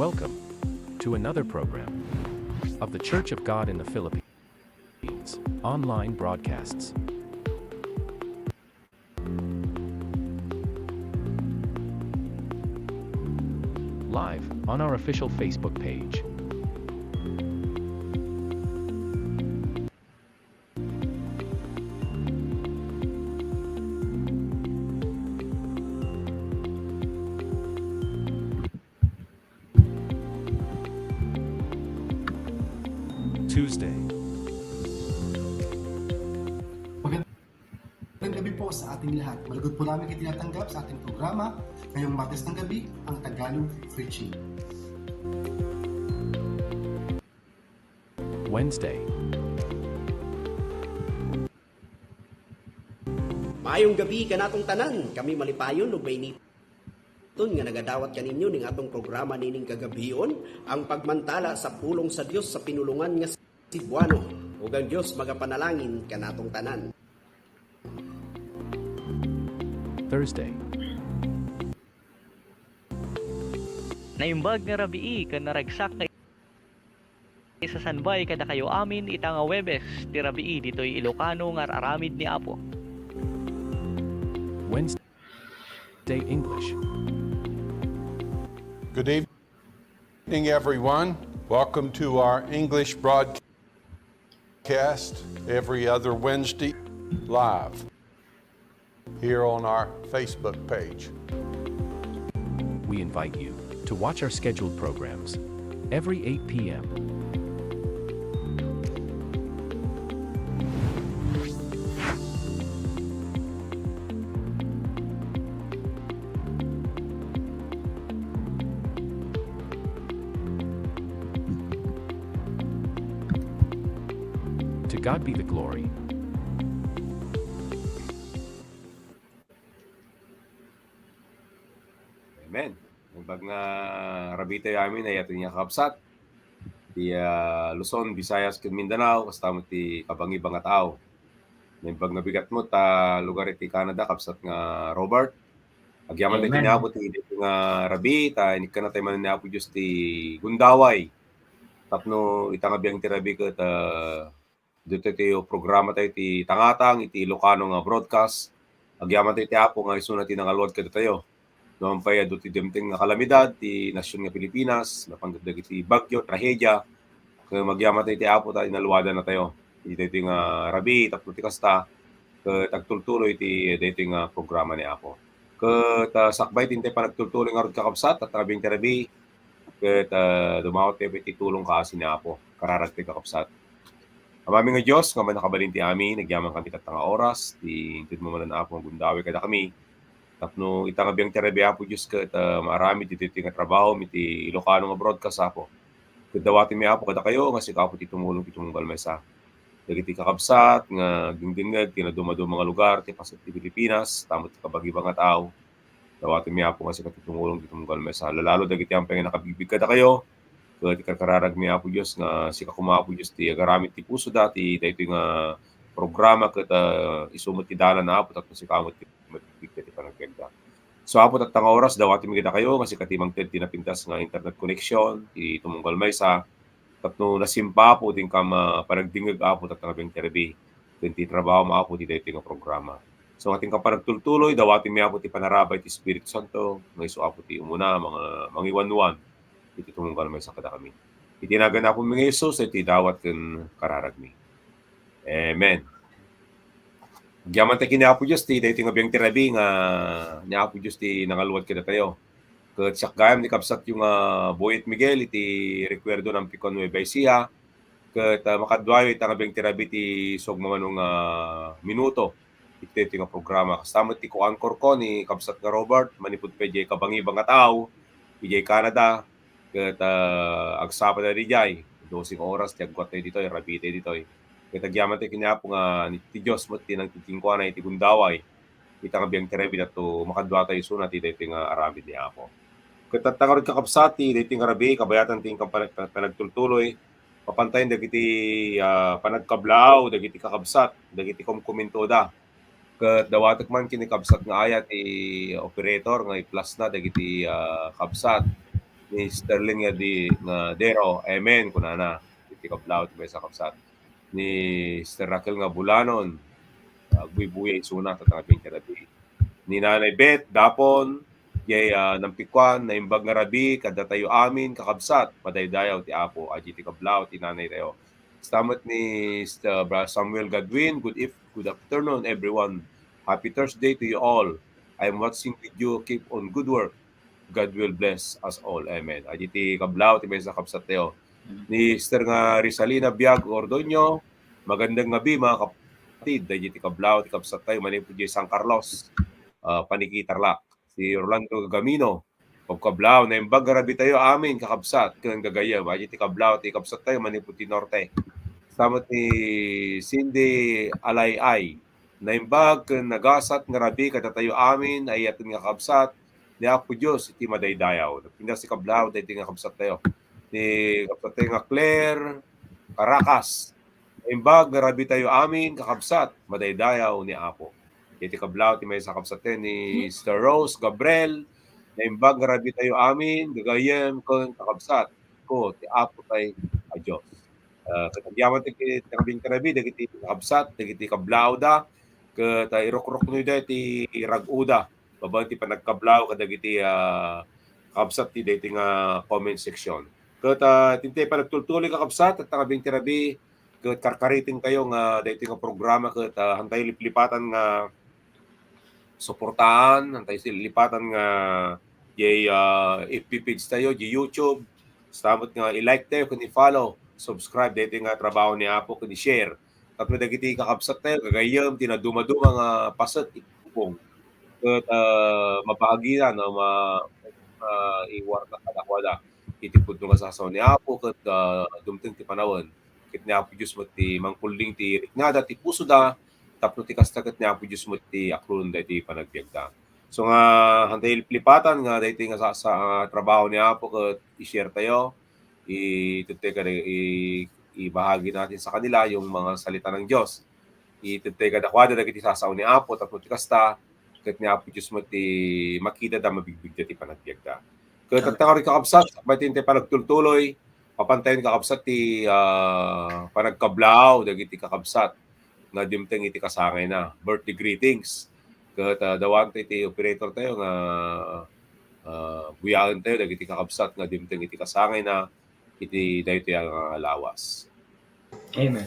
Welcome to another program of the Church of God in the Philippines online broadcasts. Live on our official Facebook page. Tuesday, Magandang gabi po sa ating lahat. Malugod po namin kayo tinatanggap sa ating programa ngayong Martes ng gabi, ang Tagalog Preaching. Wednesday, Maayong gabi kanatong tanan, kami malipayon ug may niton nga nagadawat kaninyo ning atong programa nining kagabion, ang pagmantala sa pulong sa Dios sa pinulungan nga Cebuano. Ug ang Dios magapanalangin kanatong tanan. Thursday, Naimbag nga rabii kan naragsak na sa sanbay kada kayo amin ita nga Webes ti rabii ditoy Ilocano nga aramid ni Apo. Wednesday English. Good evening, everyone. Welcome to our English broadcast every other Wednesday live here on our Facebook page. We invite you to watch our scheduled programs every 8 p.m. To God be the glory. Amen. Nagbag nga rabita yamin ay ato niya kapsat. Di Luzon, Visayas, ken Mindanao, kasta mo ti kabangi nga tao. Nagbag nabigat mo ta lugar iti Canada kapsat nga Robert. Agyaman na kinabot ti nga rabi ta inik na tayo man ni Apo Diyos ti Gundaway. Tapno itanga biyang ti rabi ket dito ti programa tayo ti Tangatang iti Ilocano nga broadcast. Agyaman tayo ti Apo nga isu na ti nangaluad kada tayo. Noon pa yado ti demteng nga kalamidad ti nasyon nga Pilipinas, napangdag iti bagyo, trahedya. Kaya magyaman tayo ti Apo tayo inaluwadan na tayo. Iti ti nga rabi, tapno ti kasta, tagtultuloy ti dito nga programa ni Apo. Ket sakbay tin tayo panagtultuloy nga rod kakabsat, at rabing ti rabi, ket dumawat tayo iti tulong kaasi ni Apo, kararag ti kakabsat. Amami nga Diyos, nga man nakabalin ti amin, nagyaman kami tatanga oras, ti intid mo man na Apo, gundawi kada kami. Tapno itanga biyang terabi Apo Diyos ket marami ti nga trabaho iti Ilocano nga broadcast Apo. Ket dawati mi Apo kada kayo nga sikapo ti tumulong ti tunggal maysa. Dagiti kakabsat nga dingdingeg ti naduma-duma nga lugar ti paset ti Pilipinas, tamo ti kabagi nga tao. Dawati mi Apo nga sikapo ti tumulong ti tunggal maysa. Lalo dagiti ampeng nga nakabibig kada kayo. Ket kararag mi Apo Diyos nga sikapo Apo Diyos ti agaramid ti puso dati daytoy nga programa ket isumot ti dalan na Apo tapno sikamot ti magbigti ti panagkenda. So Apo tatanga oras dawati mi kita kayo kasi katimang ted tinapintas nga internet connection ti tumunggal maysa tapno nasimpa po ting kam panagdingeg Apo tatanga beng terbi ken ti trabaho mo Apo ti daytoy nga programa. So ating kapanagtultuloy dawati mi Apo ti panarabay ti Espiritu Santo nga isu Apo ti umuna mga mangiwan-wan iti tumunggal maysa kada kami. Itinagan Apo mi nga Jesus iti dawat ken kararag mi. Amen. Gyaman tayo kini Apo Diyos ti daytoy nga biyang tirabi nga ni Apo Diyos ti nangaluwad kada tayo. Ket sakgayam ni kapsat yung Boyet Miguel iti rekwerdo ng Picon Nueva Ecija. Ket makadwayo ita nga biyang tirabi ti sugma manong minuto iti nga programa. Kasama ti ko-anchor ko ni kapsat nga Robert manipud pedjay kabangi nga tao ijay Canada. Ket agsapa na dijay 12 oras ti agwat tayo ditoy rabi tayo ditoy. Ket agyaman tayo kini Apo nga ti Dios met ti nang titingkuan iti Gundaway. Ita nga biyang tirabi nato makadwa tayo suna ti daytoy nga aramid ni Apo. Ket tatangarod kakabsat ti daytoy nga rabi kabayatan ti panagtultuloy papantayin dagiti panagkablao dagiti kakabsat dagiti kumkumintoda. Ket dawatek man kini kabsat nga aya ti operator nga i-plus na dagiti kabsat. ni Sterling nga nga Dero, amen, kunana, iti kablaw, ti maysa kapsat, ni Sister Raquel nga Bulanon, agbuy-buya isuna, tatangabing karabi, ni Nanay Beth, Dapon, yay nampikwan, na imbag nga rabi, kada tayo amin, kakabsat, padaydayaw, ti Apo, aji ti kablaw, ti Nanay tayo. Stamat ni Brother Samuel Godwin, good afternoon everyone. Happy Thursday to you all. I'm watching with you. Keep on good work. God will bless us all. Amen. Ajiti kablaw, ti sa kapsat tayo. Ni Sister nga Rizalina Biag Ordonio, magandang gabi mga kapatid. Ajiti kablaw, ti kapsat tayo. Manipod di San Carlos, Panikitarlak. Si Orlando Gamino, pagkablaw, na imbag garabi tayo amin, kakabsat, kang gagayam. Ajiti kablaw, ti kapsat tayo, Manipod di Norte. Samat ni Cindy Alayay, na imbag nagasat nga rabi kada tayo amin ay atin nga kabsat ni Apo Diyos iti madaydayaw. Pindas si kablaw dahil nga kabsat tayo. Ni kabsat tayo nga Claire Caracas. Na imbag nga rabi tayo amin kakabsat madaydayaw ni Apo. Iti kablaw ti may sa kabsat tayo ni Sister Rose Gabriel. Na imbag nga rabi tayo amin gagayem kung kakabsat ko ti Apo tayo a Diyos. Katagyaman ti kabing karabi dagiti kakabsat dagiti kablaw da ket irok-rok no ti raguda babang ti panagkablaw kadagiti kabsat ti dating comment section. Ket tintay pa nagtultuloy kakabsat at kabing tirabi ket karkariting kayo nga dating programa ket hantay liplipatan nga suportahan, hantay lipatan nga jay FB page tayo, di YouTube. Samot nga i-like tayo kun i-follow, subscribe dating nga trabaho ni Apo kun i-share. Tapos dagiti kakabsat tayo gagayem tinaduma-duma nga pasat ikupong ket mabahagian no iwar na kadakwada itipud nga sasaw ni Apo ket dumteng ti panawon ket ni Apo Dios met ti mangkulding ti riknada ti puso da tapno ti kasta ket ni Apo Dios met ti aklon da ti panagbiagda. So nga hantay lipatan nga dayti nga sa trabaho ni Apo ket i-share tayo itutay ka ibahagi natin sa kanila yung mga salita ng Diyos. Itutay ka dakwada dagiti sasaw ni Apo tapno ti kasta ket ni Apo Dios met ti makita da mabigbig ti panagbiagda. Ket tagtangari kakabsat batin ti panagtultuloy papantayin kakabsat ti panagkablaw dagiti kakabsat nga dimteng iti kasangay na birthday greetings. Ket dawan ti operator tayo nga buyaan tayo dagiti kakabsat nga dimteng iti kasangay na iti daytoy ang lawas. Amen.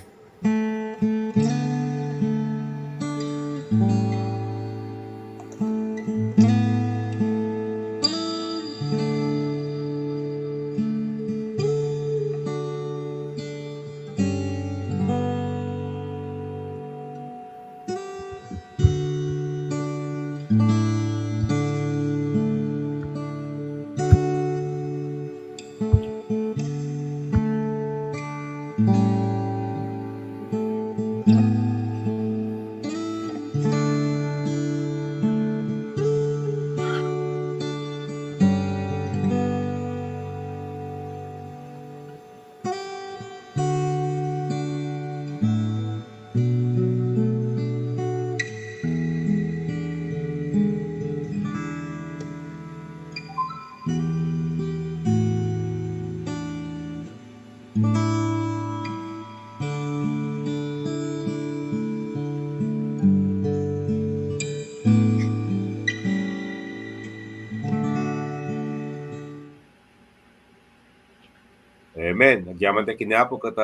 Amen. Nagyaman tayo kinapo kat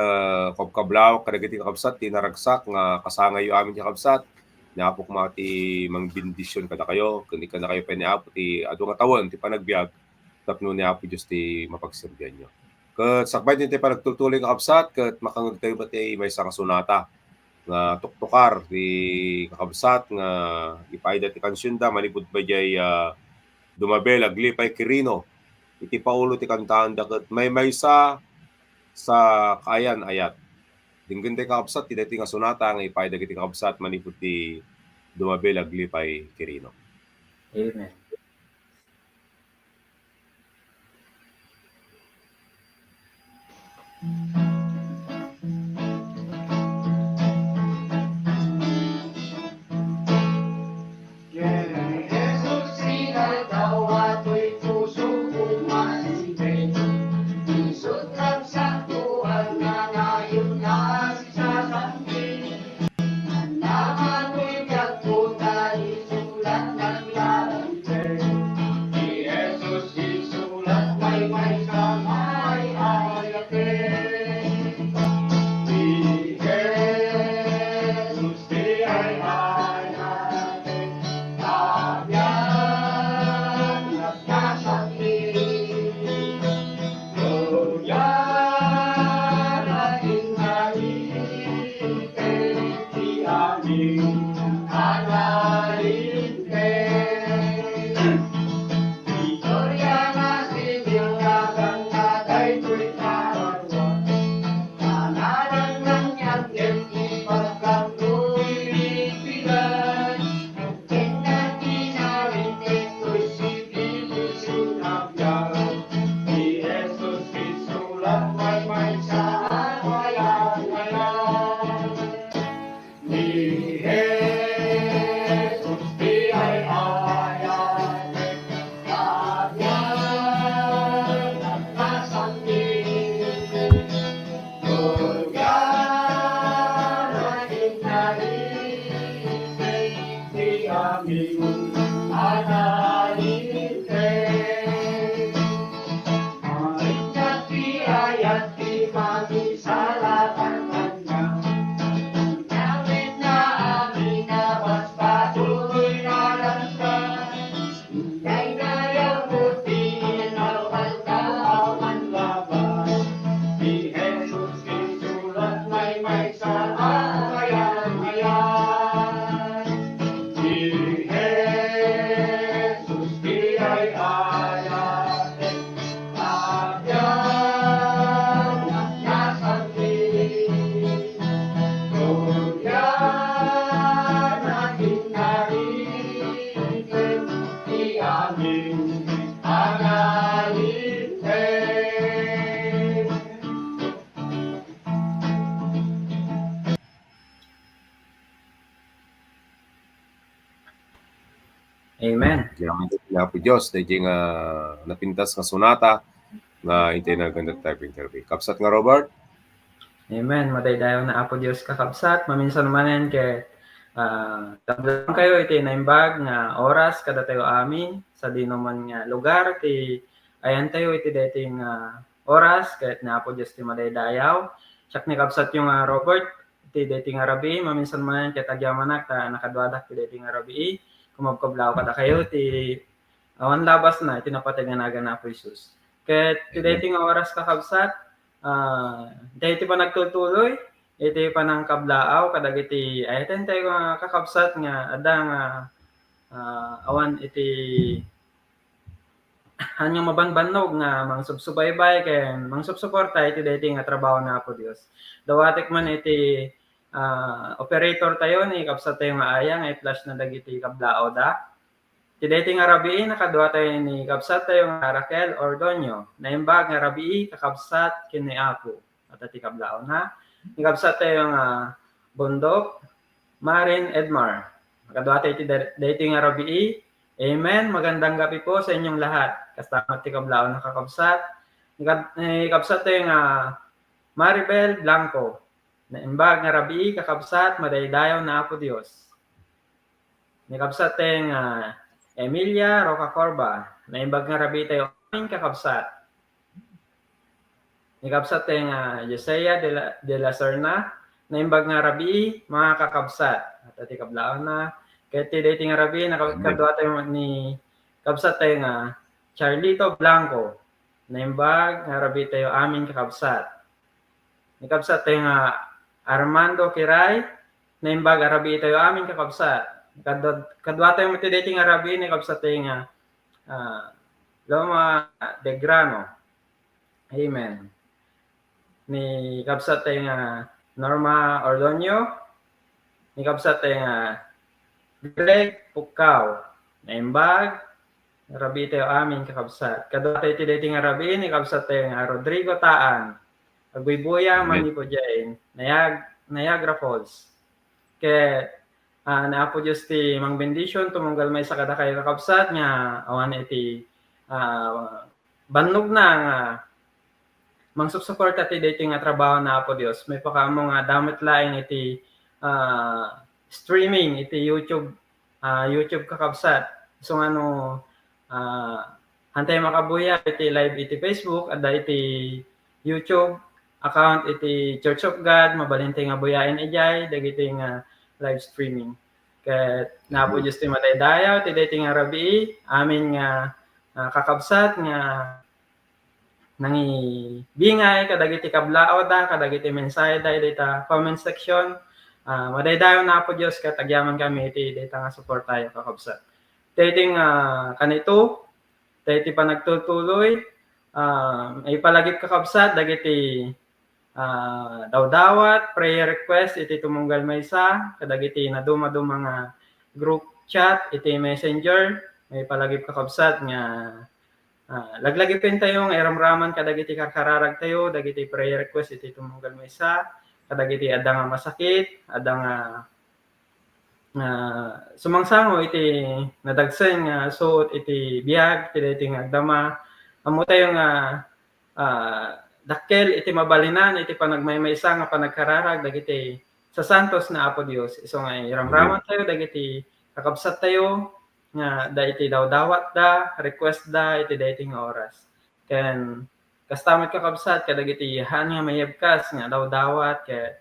kablaw kadagiti kakabsat tinaragsak nga kasangay yu amin ti kakabsat. Napo kumati mang bendisyon kada kayo kun ka na kayo pa ni Apo ti adu nga tawon ti panagbiag tapno ni Apo Dios ti mapagserbian nyo. Ket sakbay din tayo panagtutuloy kakabsat ket makangeg tayo ba ti maysa nga sunata nga tuktukar ti kakabsat nga ipayda ti kansyon da manipud ba jay dumabel aglipay kirino iti paulo ti kantaan da ket may maysa sa kayan ayat. Dinggen ti kakabsat ti daytoy nga sunata nga ipayda iti kakabsat manipud ti dumabel aglipay kirino. Amen. Jesus, sinatawa to'y puso ko man, aming analinte. Marit na biyayat di mamisalatan kanya. Langit na aming nabas patuloy na lansan. Hintay na yung butiin awal ka awan laban. Di Jesus isulat may sa ayan. Di Jesus di ay ayatin. Agyan na nasabi. Tuyan aking narinig. Di aming analinte. Amen. Kaya po Diyos, dahil nga napintas nga sunata nga intay na ganda typing therapy. Kapsat nga Robert, Amen. Madaydayaw na Apo Dios kakabsat. Maminsan manen kay tablang kayo iti naimbag nga oras kada tayo amin sa di naman nga lugar ti ayan tayo iti dating oras kahit na Apo Dios ti madaydayaw. Siyak ni kabsat yung Robert iti dating arabi maminsan manen kay tagyamanak ta nakadwadak ti dating arabi kumabkablaw kada kayo ti awan labas na iti napataganagan na Apo Jesus. Kaya ti dating oras kakabsat dahil iti pa nagtutuloy, iti pa ng kablaaw, kadagiti ayatan tayo nga kakabsat nga adang awan iti hanyang mabanbanog nga mangsubsubaybay kay mangsubsuporta iti dating nga trabaho na po Dios. Dawatik man iti operator tayo ni kabsat tayo nga aya nga i-flash na dagiti kablaaw da. Iti dating nga rabii nakadua tayo ni kabsat tayo nga Raquel Ordonio. Naimbag nga rabii kakabsat kini Apo at iti kablaaw na. Ni kabsat tayo nga Bundok Marin Edmar. Nakadua tayo iti dating nga rabii. Amen. Magandang gabi po sa inyong lahat. Kasama iti kablaaw na kakabsat. Ni kabsat tayo nga Maribel Blanco. Naimbag nga rabii kakabsat madaydayaw na Apo Dios. Ni kabsat tayo nga Emilia Roca Corba, naimbag nga rabi tayo aming kakabsat. Nikabsat tayo nga Josiah de la Serna, naimbag nga rabi mga kakabsat. At ati kablaan na, kaya ti dating nga rabi, nakadua tayo ni kabsat tayo nga Charlito Blanco, naimbag nga rabi tayo aming kakabsat. Nikabsat tayo nga Armando Kiray, naimbag arabi tayo aming kakabsat. Kadwa tayo matidating arabi ni kabsat tayo nga Loma de Grano. Amen. Ni kabsat tayo nga Norma Ordonio. Ni kabsat tayo nga Greg Pukaw. Naimbag arabi tayo aming kakabsat. Kadwa tayo tidating arabi ni kabsat tayo nga Rodrigo Taan. Aguybuya manipo dyan. Niagara Falls. Kaya na po Diyos ti mang bendisyon tumunggal may sakada kayo kakabsat nga awan iti bannog na nga mangsupsuporta ti dating nga trabaho na po Diyos. May pakamo nga damit laing iti streaming iti YouTube kakabsat. So hantay makabuya iti live iti Facebook at iti YouTube account iti Church of God mabalintay nga buyain ijay dagiti nga live streaming. Kaya napo Diyos ti mataydayaw, ti dating nga rabi, amin nga kakabsat nga nangi bingay, kadagiti kablao da, kadagiti mensahe da, dita comment section. Madaydayaw na po Diyos, katagyaman kami, ti dita nga support tayo kakabsat. Dating kanito, dati pa nagtutuloy, ay palagip kakabsat, dagiti dawdawat, prayer request, iti tumunggal may isa, kadagiti na dumaduma nga group chat, iti messenger, may palagip kakabsat nga laglagipin tayo nga iramraman kadagiti karkararag tayo, dagiti prayer request, iti tumunggal may isa, kadagiti adang nga masakit, adang nga sumangsango iti nadagsen nga suot iti biyag, iti agdama, amo tayo nga dakkel iti mabalinan iti panagmaymaysa nga panagkararag dagiti sa santos na Apo Dios. Iso nga iramraman tayo dagiti kakabsat tayo nga da iti daw dawat da request da iti dating oras. Ken kastamit kakabsat kadagiti han nga mayebkas nga daw dawat ket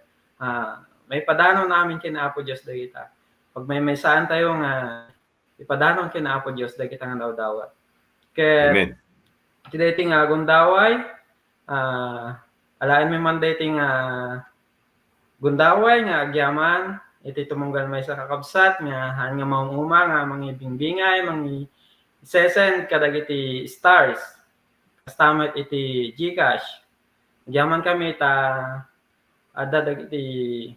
may padanon namin kina Apo Dios dagita. Pag may saan tayo nga ipadanon kina Apo Dios dagita nga daw dawat. Ket Amen. iti dating gundaway alaan mi man dating gundaway nga agyaman iti tumunggal may sa kakabsat nga han nga maunguma nga mangibimbingay sesend kadagiti stars kastamit iti GCash agyaman kami ta adda dagiti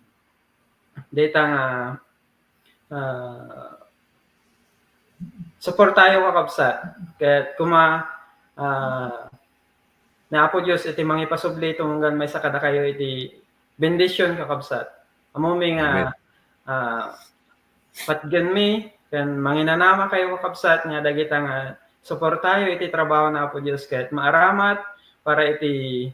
data nga support tayo kakabsat ket kuma na Apo Dios iti mangipasubli tumunggal may sa kada kayo iti bendisyon kakabsat. Amo mi nga patgen mi ken manginanama kayo kakabsat nga dagita nga suportayo iti trabaho na Apo Dios ket maaramat para iti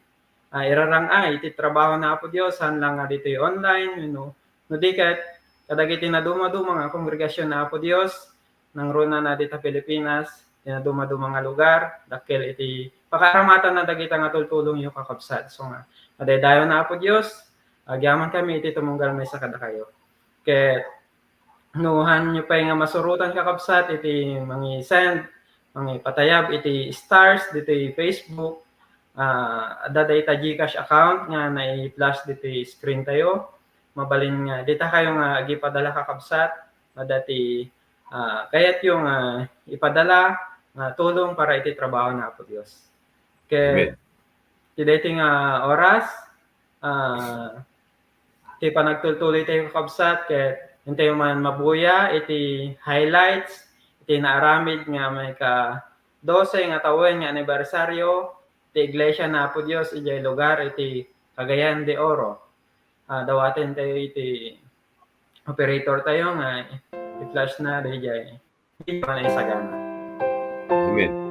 irarangay iti trabaho na Apo Dios hanlang nga dito online no di ket kadagiti na dumaduma nga kongregasyon na Apo Dios nang runa na dita Pilipinas na dumaduma nga lugar dakkel iti pakaramatan na dagita nga tultulong yu kakabsat. So nga adaydayon na Apo Dios agyaman kami iti tumunggal may sa kada kayo. Ket nuhan nyo pa nga masurutan kakabsat iti mangi-send, mangi-patayab iti stars dito Facebook. Adda dayta GCash account nga na-flash dito screen tayo. Mabalin nga dita kayo nga gipadala kakabsat dati kayat yung ipadala tulong para iti trabaho na Apo Dios. Ket ti dating oras iti panagtultuloy tayo kakabsat ket hintayo man mabuya iti highlights iti naaramid nga may ka 12 nga tawen nga anibersaryo ti Iglesia na Apo Dios iti lugar iti Cagayan de Oro. Dawaten tayo iti operator tayo nga i-flash na dijay hindi pa na isagana. Amen.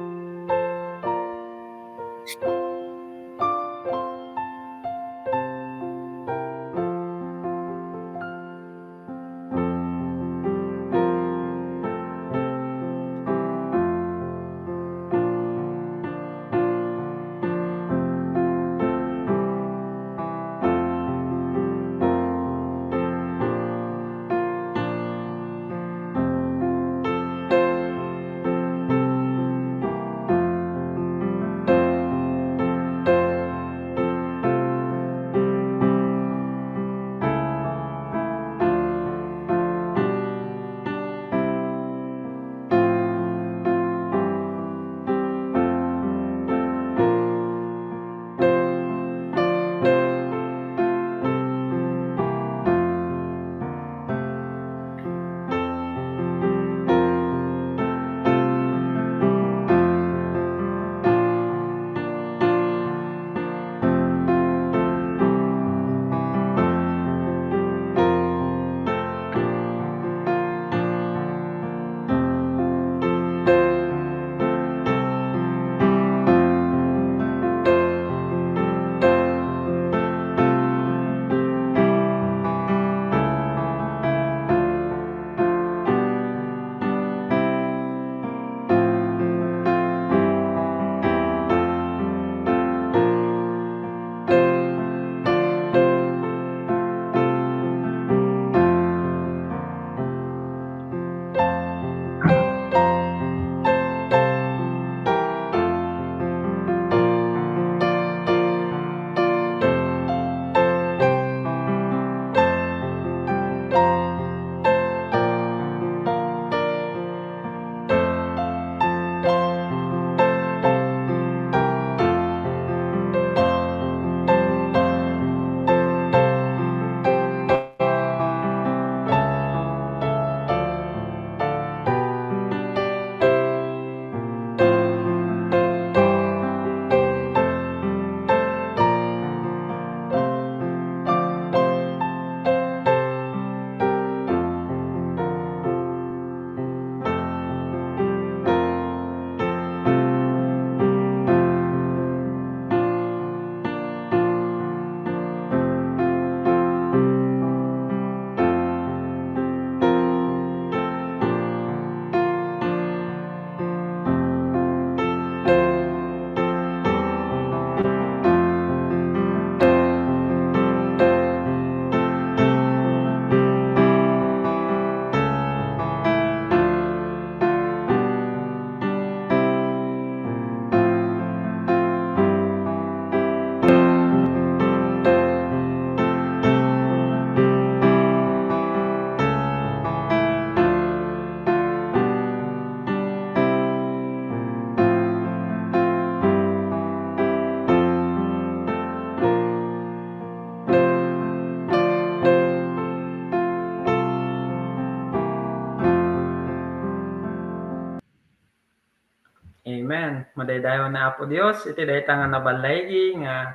Amen. Madaydayon na Apo Dios iti dayta nga naballaygi nga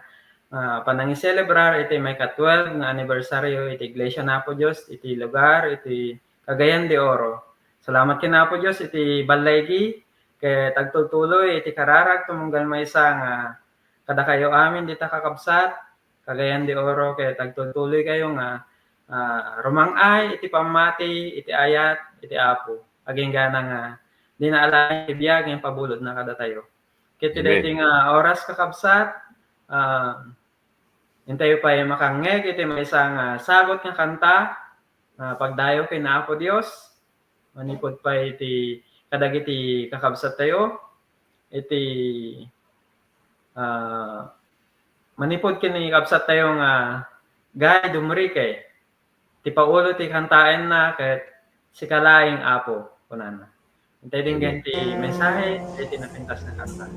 panangi celebrar iti may ka-12 nga anibersaryo iti Iglesia na Apo Dios iti lugar iti Cagayan de Oro. Salamat kina Apo Dios iti ballaygi kay tagtutuloy iti kararag tumunggal maysa nga kada kayo amin dita kakabsat Cagayan de Oro kay tagtutuloy kayo nga rumangay iti pamati iti ayat iti Apo. Aging gana nga di na alay ibiyag yung pabulod na kada tayo. Kiti dating oras kakabsat, hintayo pa yung makangeg, iti may isang sagot ng kanta, pagdayo kay na Apo Dios, manipod pa iti kadag iti kakabsat tayo, iti manipod kini kakabsat tayo nga gay dumri kay, ti paulo ti kantain na kahit si kalaing Apo, kunana. Hintay din ganti mensahe, iti napintas na kanta.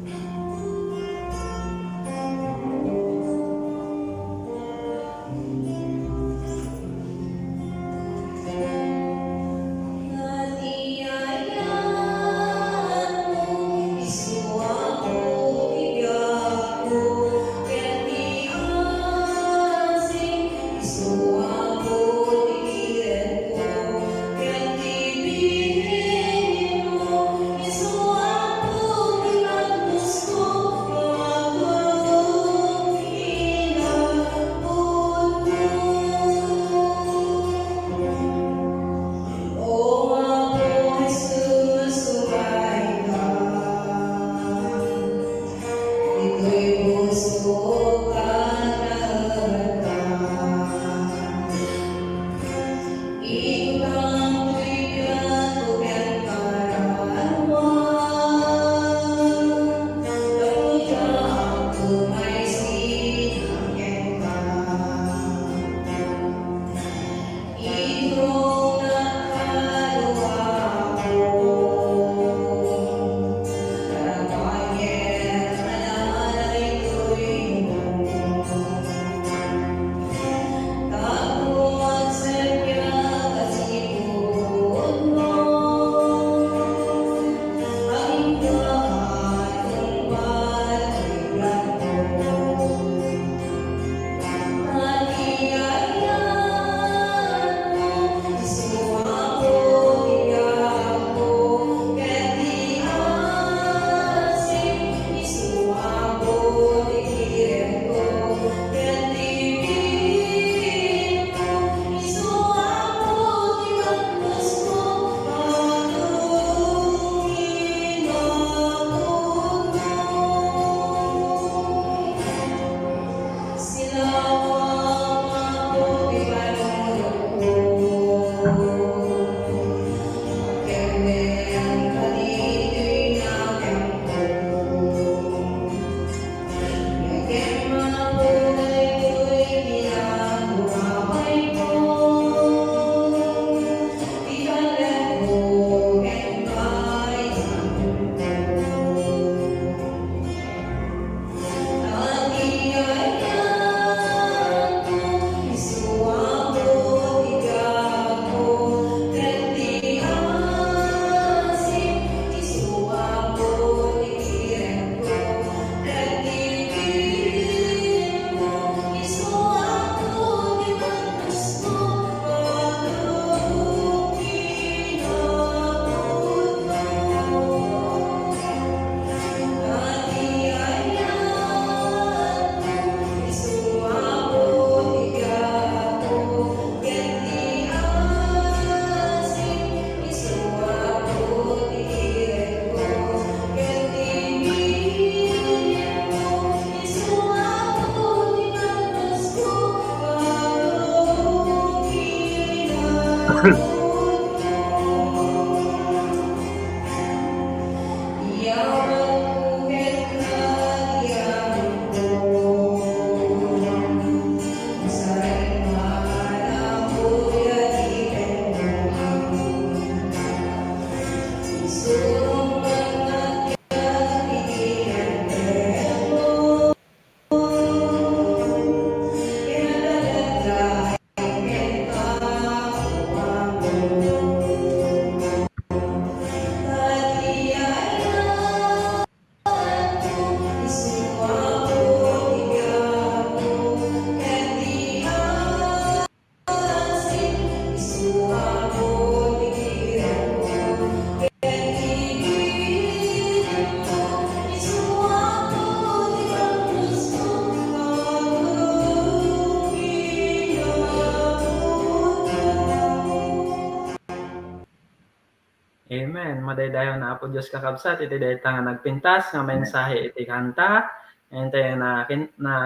Amen. Madaydayon na Apo Dios kakabsat iti dayta nga nagpintas nga mensahe iti kanta ente na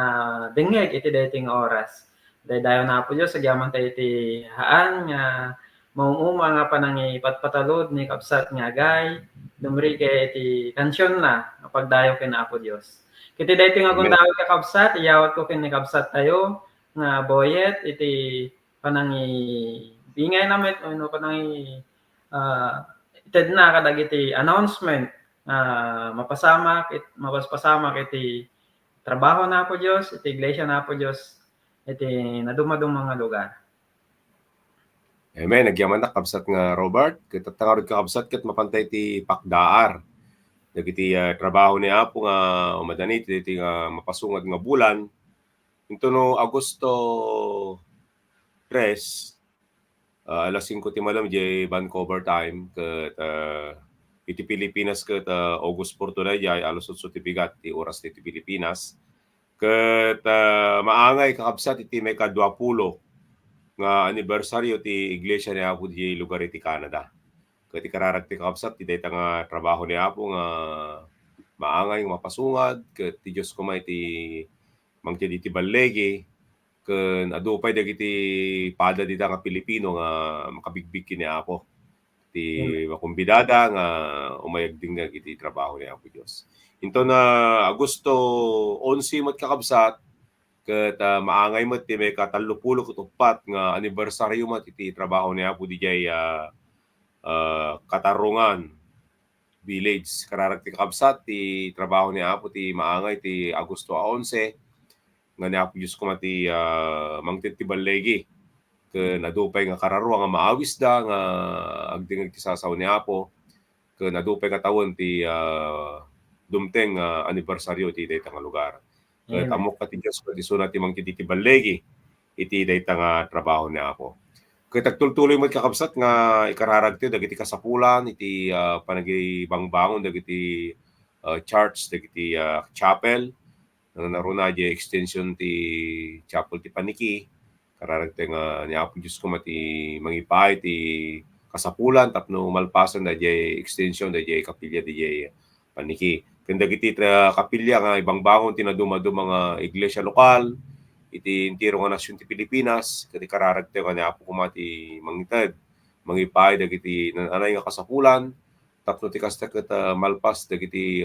dingeg iti dayting oras. Daydayon na Apo Dios agyaman tayo iti haan nga maumuma nga panangi patpatalod ni kabsat nga agay dumri kay iti kansyon na nga pagdayo ken Apo Dios. Kiti dayting nga Amen. gundawat kakabsat iyawat ko ken ni kabsat tayo nga boyet iti panangi bingay namet no panangi ited na kadagiti announcement mapasamak iti trabaho na po Dios iti iglesia na po Dios iti nadumadung mga lugar. Amen. Nagyaman na kabsat nga Robert. Katatangaro ka kabsat ket mapantay ti pakdaar. Dagiti trabaho ni Apo nga umadanit iti nga mapasungad nga bulan. Ito no Agosto 3, alas 5 ti malam jay Vancouver time ket iti Pilipinas ket August 4 tunay jay alas 8 ti bigat ti oras ti Pilipinas. Ket maangay kakabsat iti may ka-20 nga anibersaryo ti iglesia ni Apo di lugar iti Canada. Ket ikararag ti kakabsat ti dayta nga trabaho ni Apo nga maangay nga mapasungad ket ti Dios kumay ti mangti iti ballegi ken adupay dagiti pada dita nga Pilipino nga makabigbig kini Apo ti makumbidada nga umayag dingag iti trabaho ni Apo Dios. Into na Agosto 11 met kakabsat ket maangay met ti may ka-30 ket 4 nga anibersaryo met iti trabaho ni Apo dijay Katarungan Village. Kararag ti kakabsat ti trabaho ni Apo ti maangay ti Agosto 11 nga ni Apo Dios kuma ti mangted ti ballegi ken adupay nga kararo nga maawis da nga agdingeg ti sasaw ni Apo ken adupay nga tawen ti dumteng anibersaryo ti dayta nga lugar. Ket amok ka ti Dios ket isuna ti mangted ti ballegi iti dayta nga trabaho ni Apo. Ket agtultuloy met kakabsat nga ikararag ti dagiti kasapulan iti panagibangbangon dagiti church dagiti chapel naruna di extension ti chapel ti Paniki kararag ti nga ni Apo Dios kuma ti mangipay ti kasapulan tapno malpasan da di extension da di kapilya di Paniki. Ken dagiti kapilya nga ibangbangon ti naduma-duma mga iglesia lokal iti entero nga nasyon ti Pilipinas ket ikararag ti nga ni Apo kuma ti mangitad mangipay dagiti nanay nga kasapulan tapno ti kasta ket malpas dagiti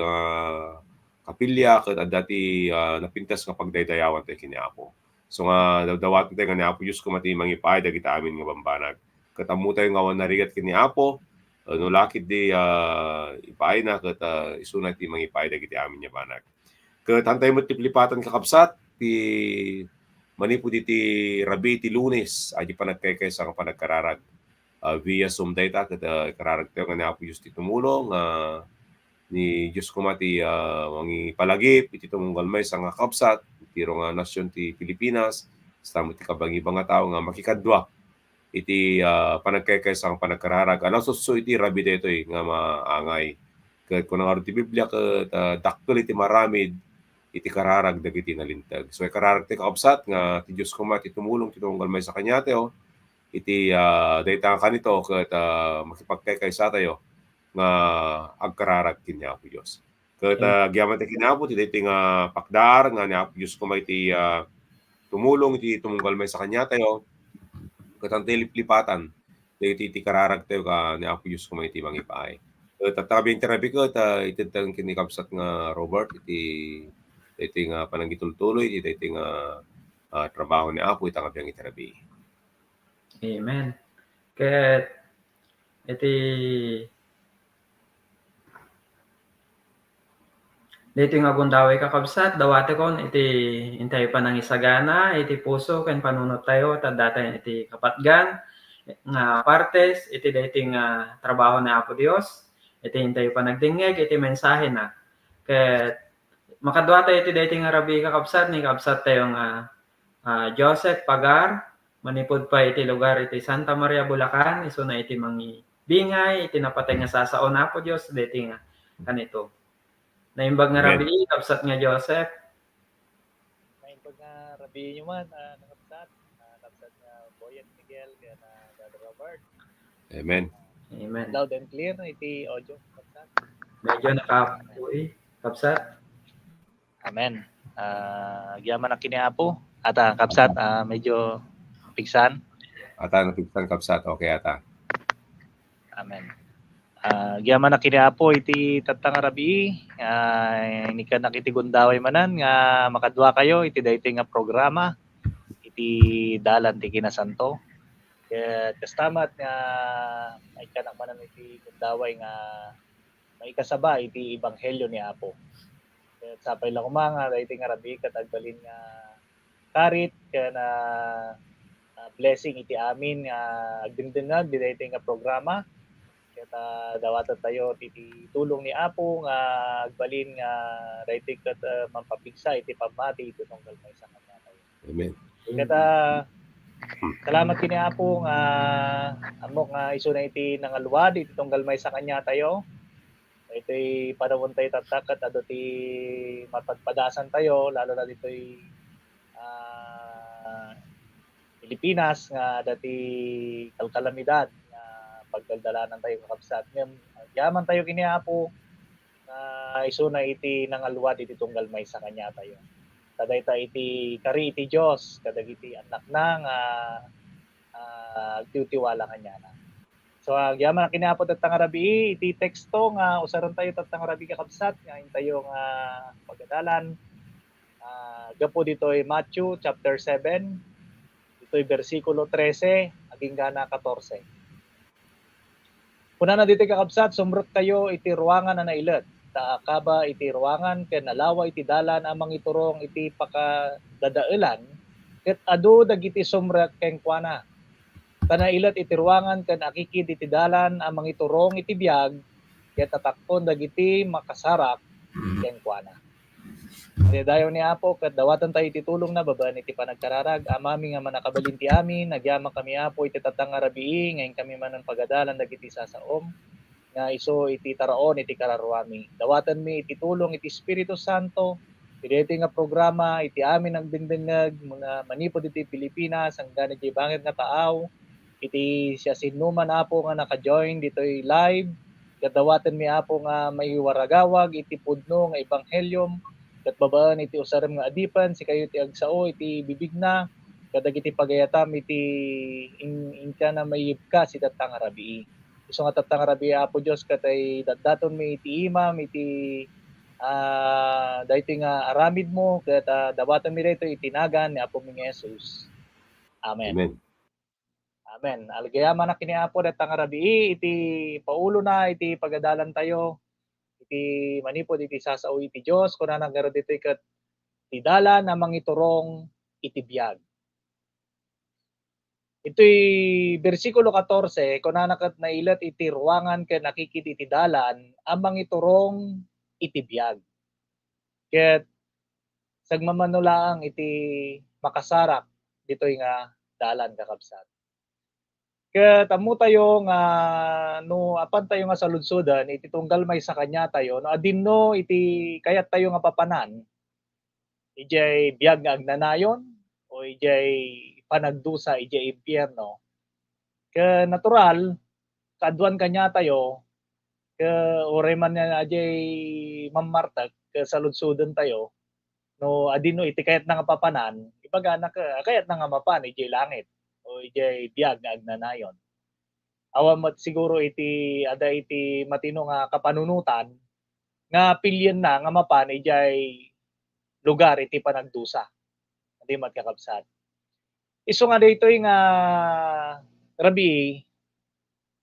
kapilya ket adda ti napintas nga pagdaydayawan ti kini Apo. So nga dawdawaten ti nga ni Apo Dios kuma ti mangipay dagiti amin nga bambanag. Ket ammo tayo nga awan narigat kini Apo no lakid di ipay na ket isuna ti mangipay dagiti amin nga banag. Ket hantay met ti plipatan kakabsat ti manipud iti Rabi ti Lunes adi panagkaykaysa nga panagkararag via Zoom data ket ikararag tayo nga ni Apo Dios ti tumulong ni Dios kuma ti mangipalagip iti tumunggal may nga kabsat tiro nga nasyon ti Pilipinas sa ti kabangi-bang nga tawo nga makikadwa iti panagkaykaysa nga panagkararag alas 8 iti Rabi daytoy nga maangay ket kun nga ti Biblia ket dakkel iti maramid iti kararag dagiti nalintag. So ikararag ti kakabsat nga ti Dios kuma ti tumulong ti tunggal may sa kanya teo iti dayta kanito ket makipagkaykaysa tayo nga agkararag ken Apo Dios. Ket agyaman ti kinapo ti dayta nga pakdaar nga ni Apo Dios kuma iti tumulong iti tumunggal may sa kanya tayo ket antay liplipatan dagiti ti kararag tayo ka ni Apo Dios kuma iti mangipay. Ket tatabing terapi ket itedtang kini kabsat nga Robert iti nga panagitultuloy iti nga trabaho ni Apo itang abiyang iterapi. Amen. Ket iti dito nga gundaway kakabsat dawate kon iti intay panangisagana iti puso ken panunot tayo tadata iti kapatgan nga partes iti dating trabaho ni Apo Dios iti intay panagdingeg iti mensahe na ket makadwa tayo iti dating nga Rabi kakabsat ni kabsat tayo nga Joseph Pagar manipud pa iti lugar iti Santa Maria Bulacan isu na iti bingay iti napatay nga sasao na Apo Dios dating kanito. Naimbag nga Rabi kabsat nga Joseph. Naimbag nga Rabi nyo man nakabsat nga Boyet Miguel kaya na Brother Robert. Amen. Amen. Loud and clear iti audio. Medyo nakapuy, Kapsat. Amen. Gyaman na kini Apo. Ata Kapsat, medyo piksan. Ata, napigtan Kapsat. Okay, ata. Amen. Gyaman na kini Apo iti tatang rabi. Ini ka nakitigundaway manan nga makadwa kayo iti daytoy nga programa iti dalan ti kinasanto. Kaya kastamat nga may kanak manan iti gundaway nga may kasaba iti ebanghelyo ni Apo. Kaya sapay lang umanga daytoy nga rabi kat agbalin nga karit na blessing iti amin nga agdindinag di daytoy nga programa. Kaya dawatan tayo iti tulong ni Apo nga agbalin nga daytoy kat mampapigsa iti pamati iti tunggal may sa kanya tayo. Amen. Kaya salamat kini Apo nga amok nga isu na iti nangaluwad iti tunggal may sa kanya tayo. Ito'y panahon tayo tatakat at iti mapagpadasan tayo lalo na dito'y Pilipinas nga dati kalkalamidad nga pagdaldalanan tayo kakabsat. Yaman tayo kini Apo nga isu na iti nangaluwad iti tunggal may sa kanya tayo. Kadayta iti kari iti Dios kadag iti anak na nga agtiwala kanya na. So yaman kinapod at tangarabi iti teksto nga usaron tayo tat tangarabi kakabsat nga tayo nga pagadalan. Gapo dito'y Matthew chapter 7. Dito'y bersikulo 13 aging gana 14. Kuna na dito'y kakabsat sumrot kayo iti ruangan na nailet. Taakaba iti ruangan ken nalawa iti dalan amang iturong iti pakadadaelan ket adu dagiti sumrek ken kuana. Tanailat iti ruangan ken akikid iti dalan amang iturong iti biag ket tatakton dagiti makasarak ken kuana. Dayon ni Apo ket dawatan tayo iti tulong na babaan iti panagkararag amami nga manakabalin ti amin nagyama kami Apo iti tatang arabii ngayon kami manan pagadalan dagiti sasaom nga iso iti taraon iti kararuami. Dawatan mi iti tulong iti Espiritu Santo iti nga programa iti amin ang bindengag muna manipod iti Pilipinas ang ganit iti bangit nga taaw iti siya sinuman Apo nga naka-join dito'y live kadawatan mi Apo nga may waragawag iti pudno nga ebanghelyum ket babaan iti usaram nga adipan si kayo iti agsao iti bibigna kadag iti pagayatam iti inka na mayibka si tatang arabii. Isu nga tatang arabii Apo Dios katay daddaton mi iti imam iti daytoy nga aramid mo ket dawatan mi rito itinagan ni Apo mi Jesus. Amen. Amen. Amen. Algayaman na kini Apo datang arabii iti paulo na iti pagadalan tayo iti manipod iti sasao iti Dios kuna nagaro ditoy ket ti dalan amang iturong iti biag. Ito'y bersikulo 14 kuna nakat nailat iti ruangan ken nakikid iti dalan amang iturong iti biag. Ket sagmamanulaang iti makasarak ditoy nga dalan kakabsat. Ket ammo tayo nga no apan tayo nga saludsodan iti tunggal may sa kanya tayo no adinno iti kayat tayo nga papanan ijay biag nga agnanayon o ijay panagdusa ijay impyerno. Ke natural kaadwan kanya tayo ke oray man nga ajay mammartag ke saludsodan tayo no adinno iti kayat na nga papanan ibaga na kayat na nga mapan ijay langit o ijay biag nga agnanayon. Awan mat siguro iti ada iti matino nga kapanunutan nga pilyen na nga mapan ijay lugar iti panagdusa. Hindi mat kakabsat. Isu nga daytoy nga rabi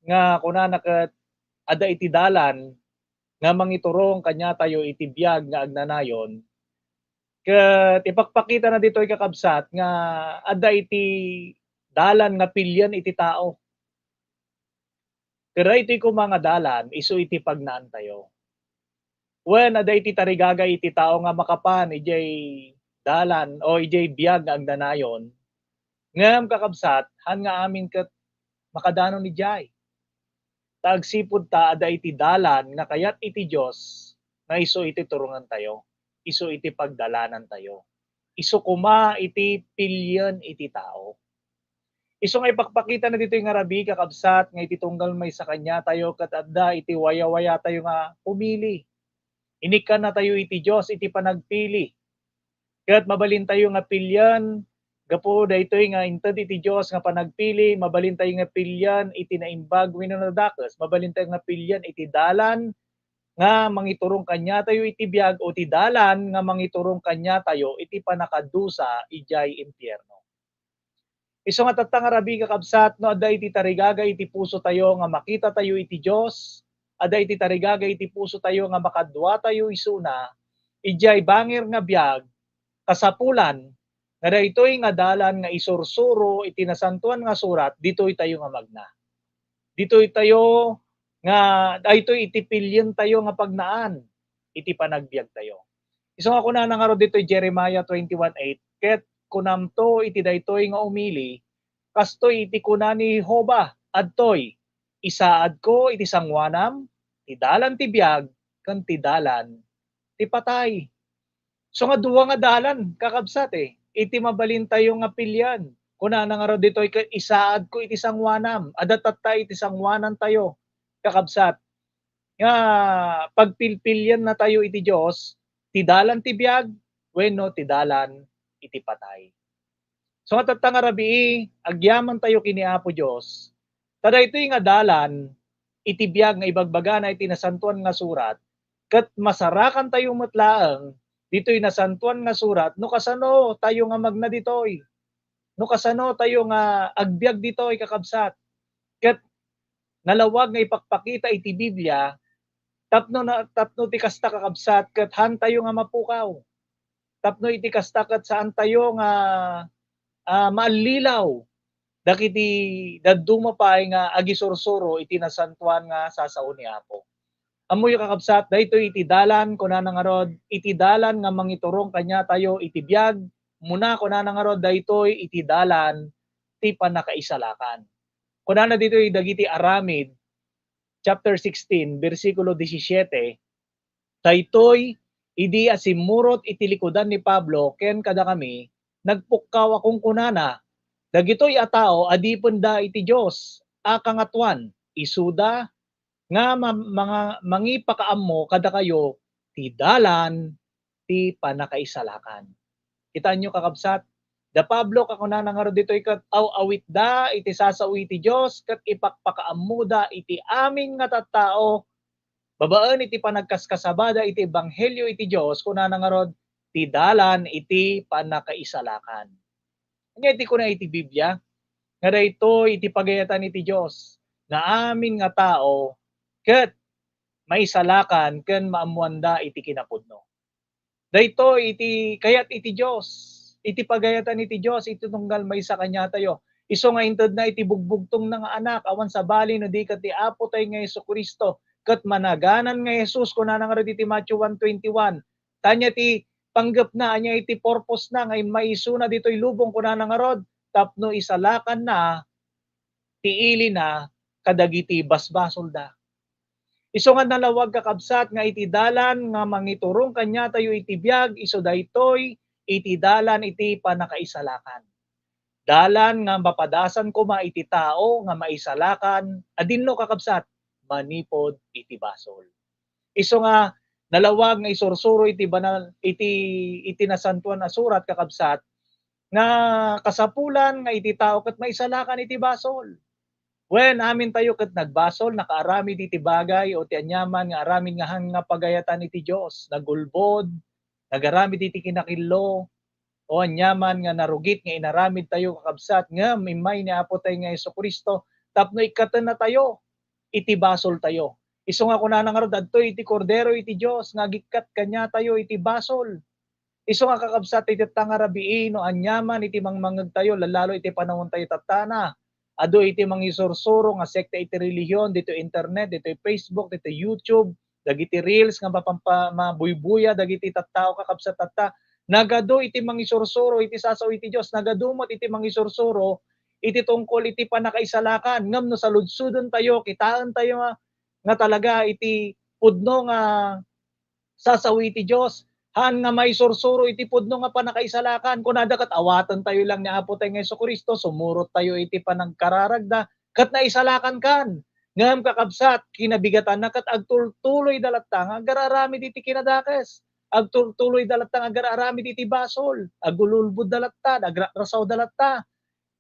nga kuna naket ada iti dalan nga mangiturong kanya tayo iti biag nga agnanayon ket ipakpakita na ditoy kakabsat nga ada iti dalan nga pilyen iti tao. Pero iti ko mga dalan isu iti pagnaan tayo. Wen ada iti tarigagay iti tao nga makapan ijay dalan o ijay biag nga agnanayon ngem kakabsat han nga amin ket makadanon ni jay. Tagsipud ta ada iti dalan nga kayat iti Dios nga isu iti turungan tayo. Isu iti pagdalanan tayo. Isu kuma iti pilyen iti tao. Iso nga ipakpakita na dito yung arabi kakabsat nga iti tunggal may sa kanya tayo ket adda iti waya-waya tayo nga pumili. Inikan na tayo iti Dios iti panagpili. Ket mabalin tayo nga pilyan gapo daytoy nga inted iti Dios nga panagpili, mabalin tayo nga pilyan iti naimbag wenno nadakes, mabalin tayo nga pilyan iti dalan nga mangiturong kanya tayo iti biag o ti dalan nga mangiturong kanya tayo iti panakadusa ijay impyerno. Isu nga tattang arabi kakabsat no adda iti tarigaga iti puso tayo nga makita tayo iti Dios, adda iti tarigaga iti puso tayo nga makadwa tayo isuna, ijay bangir nga biag kasapulan nga daytoy nga dalan nga isursuro iti nasantuan nga surat ditoy tayo nga magna. Ditoy tayo nga daytoy iti pilyen tayo nga pagnaan iti panagbiag tayo. Isu nga kuna nga ro ditoy Jeremiah 21:8 ket kunamto iti daytoy nga umili kastoy iti kuna ni Jehovah adtoy isaad ko iti sangwanam ti dalan ti biag ken ti dalan ti patay. So nga duwa nga dalan kakabsat iti mabalin tayo nga pilyan. Kuna nga ro ditoy isaad ko iti sangwanam adda tatta iti sangwanan tayo kakabsat. Nga pagpilpilyan na tayo iti Dios ti dalan ti biag wenno ti dalan iti patay. So nga tattang arabi agyaman tayo kini Apo Dios. Tada ito'y nga dalan iti biag nga ibagbaga na iti nasantuan nga surat ket masarakan tayo metlaeng dito'y nasantuan nga surat no kasano tayo nga magna ditoy. No kasano tayo nga agbiag ditoy kakabsat. Ket nalawag nga ipakpakita iti Biblia tapno ti kasta kakabsat ket han tayo nga mapukaw. Tapno iti kasta ket saan tayo nga maalilaw dakiti dadduma pay nga agisursuro iti nasantuan nga sasao ni Apo. Amoy kakabsat daytoy iti dalan kuna nga rod iti dalan nga mangiturong kanya tayo iti biag muna kuna nga rod daytoy iti dalan ti panakaisalakan. Kuna na ditoy dagiti aramid chapter 16 bersikulo 17 daytoy idi asimurot iti likudan ni Pablo ken kada kami nagpukkaw akong kunana dagitoy a tao adipon da iti Dios a kangatuan isuda nga mga mangipakaammo kada kayo ti dalan ti panakaisalakan. Kita nyo kakabsat da Pablo kakuna nga ro ditoy ket awit da iti sasao iti Dios ket ipakpakaammo da iti amin nga tattao babaan iti panagkaskasabada iti ebanghelyo iti Dios kuna nga rod ti dalan iti panakaisalakan. Nga iti kuna iti Biblia nga daytoy iti pagayatan iti Dios na amin nga tao ket maisalakan ken maamuanda iti kinapudno. Daytoy iti kayat iti Dios, iti pagayatan iti Dios iti tunggal may sa kanya tayo. Isu nga inted na iti bugbugtong nga anak awan sa bali no di ket ti Apo tay nga Hesukristo ket managanan nga Jesus kuna nga ro iti Matthew 1:21. Tanya ti panggep na anya iti purpose na ngay maisuna ditoy lubong kuna nga rod tapno isalakan na tiili na kadagiti basbasol da. Isu nga nalawag kakabsat nga iti dalan nga mangiturong kanya tayo iti biag isu daytoy iti dalan iti panakaisalakan. Dalan nga mapadasan ko iti tao nga maisalakan adinno kakabsat manipod iti basol. Isu nga nalawag nga isursuro iti banal iti nasantuan na surat kakabsat nga kasapulan nga iti tao ket maisalakan iti basol. When amin tayo ket nagbasol nakaarami iti bagay o ti anyaman nga aramin nga hang nga pagayatan iti Dios, nagulbod, nagaramid iti kinakillo o anyaman nga narugit nga inaramid tayo kakabsat nga mimay ni Apo tay nga Hesukristo tapno ikaten na tayo iti basol tayo. Isu nga kuna nga rod adtoy iti kordero iti Dios nga gikat kanya tayo iti basol. Isu nga kakabsat iti tangarabii no anyaman iti mangmangeg tayo lalo iti panahon tayo tatana. Ado iti mangisursuro nga sekta iti relihiyon dito internet, dito Facebook, dito YouTube, dagiti reels nga mabuybuya dagiti tattao kakabsat tatta. Nagado iti mangisursuro iti sasao iti Dios, nagadumot iti mangisursuro iti tungkol iti panakaisalakan ngam no saludsudon tayo, kitaan tayo nga talaga iti pudno nga sasawi iti Dios Han nga may sursuro iti pudno nga panakaisalakan. Kunada kat awatan tayo lang ni Apo tayo nga Kristo, sumurot tayo iti panagkararagda, kat naisalakan kan. Ngam kakabsat, kinabigatan na kat agtultuloy dalatta nga agararami iti kinadakes. Agtultuloy dalatta nga agararami iti basol. Agululbud dalatta, agrasaw dalatta.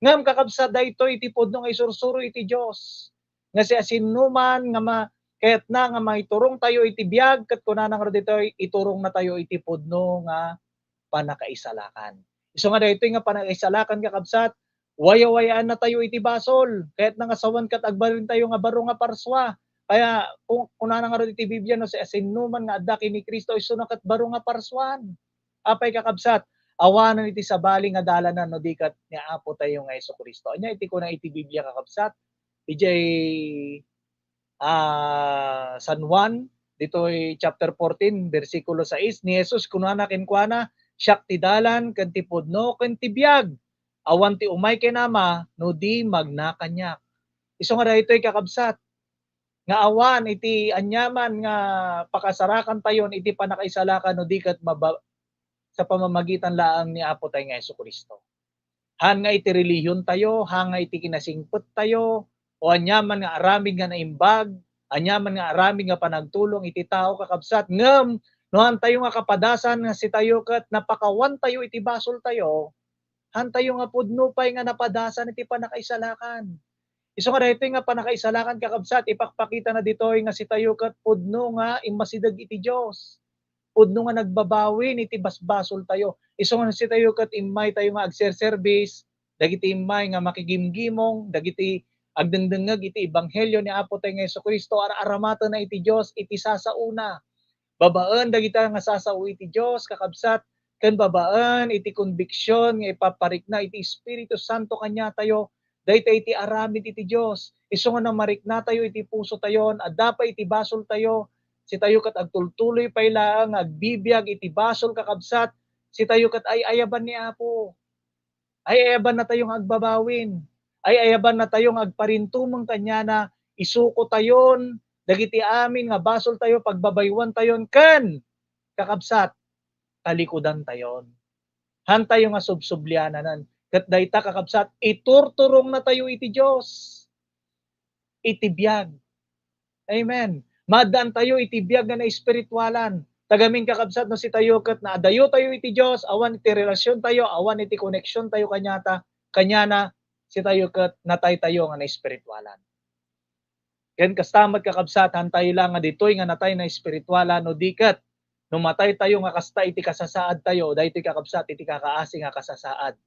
Ngam kakabsat dayto iti pudno nga isursuro iti Dios. Nga si asinuman nga kaya't na nga maiturong tayo iti biyag kat kunanan nga dito iturong na tayo iti pudno nga panakaisalakan. Isu nga daytoy nga panakaisalakan kakabsat, wayawayaan na tayo iti basol. Kaya't nga sawan kat agbalin tayo nga baro nga parswa. Kaya kung kunanan nga iti Biblia no si asinuman nga adda ni Kristo isu na kat baro nga parswan. Apay kakabsat, awanan iti sabali nga dalanan no dikat ni Apo tayo nga Kristo. Anya iti kunang iti Biblia kakabsat, ijay San Juan, dito'y chapter 14, versikulo 6, ni Jesus kunana kenkwana, siyak ti dalan, ken ti pudno, ken ti biyag. Awan ti umay kenama, no di magnakanyak. Isu nga daytoy kakabsat, nga awan iti anyaman nga pakasarakan tayon iti panakaisalakan no di kat sa pamamagitan laang ni Apo tayo nga Kristo. Han nga iti relihiyon tayo, han nga iti kinasingpet tayo, o anyaman nga aramid nga naimbag, anyaman nga aramid nga panagtulong iti tao kakabsat, ngem nohan tayo nga kapadasan nga si tayo kat napakawan tayo iti basol tayo, han tayo nga pudno pay nga napadasan iti panakaisalakan. Isu nga daytoy nga panakaisalakan kakabsat, ipakpakita na ditoy nga si tayo kat pudno nga imasidag iti Dios. Pudno nga nagbabawin iti basbasol tayo. Isu nga si tayo kat imay tayo nga agserservice, dagiti imay nga makigimgimong, dagiti agdengdengeg iti ebanghelyo ni Apo tayo nga Kristo, aramata na iti Dios iti sasauna. Babaan dagiti nga sasao iti Dios kakabsat, ken babaan iti conviction nga ipaparikna iti Espiritu Santo kanya tayo, dayta iti aramid iti Dios. Isu nga namarikna tayo iti puso tayon, adda pa iti basol tayo, si tayo kat agtultuloy pay laang agbibiyag iti basol kakabsat, si tayo kat ay ayaban ni Apo. Ay ayaban na tayong agbabawin. Ay ayaban na tayong agparintumong kanya na isuko tayon, dagiti amin nga basol tayo, pagbabaywan tayon, ken kakabsat, talikudan tayon. Han tayo nga subsubliananan. Kat dayta kakabsat, iturturong na tayo iti Dios. Iti biyag. Amen. Madaan tayo iti biyag nga na espiritualan. Tagaming kakabsat no si tayo kat na adayo tayo iti Dios, awan iti relasyon tayo, awan iti connection tayo kanyata, kanya na si tayo kat natay tayo nga na espiritualan. Ken kastamat kakabsat, tayo lang nga ditoy nga natay na espiritualan no dikat numatay tayo nga kasta iti kasasaad tayo, daytoy kakabsat iti kakaasi nga kasasaad.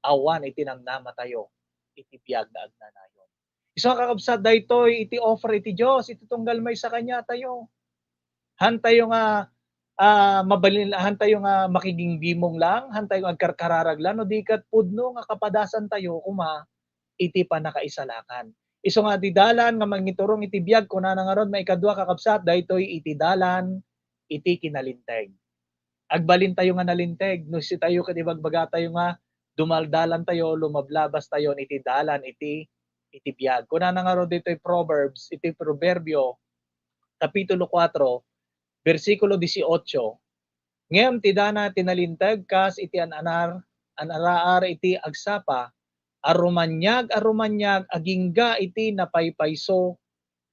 Awan iti namnama tayo iti biyag na agnanayon. Isu nga kakabsat daytoy iti offer iti Dios, iti tunggal may sa kanya tayo. Han tayo nga han tayo nga makiginggimong lang, han tayo agkarkararag lang, no dikat pudno nga kapadasan tayo kuma iti panakaisalakan. Isu nga di dalan nga mangiturong iti biyag kunana nga ron maikadua kakabsat, daytoy iti dalan iti kinalinteg. Agbalin tayo nga nalinteg, no si tayo ket ibagbaga tayo nga dumaldalan tayo, lumablabas tayo iti dalan iti biyag. Kunana nga ron ditoy Proverbs, iti Proverbio kapitulo 4, versikulo 18. Ngem ti dana tinalinteg kas iti anaraar iti agsapa, arumanyag agingga iti napaypayso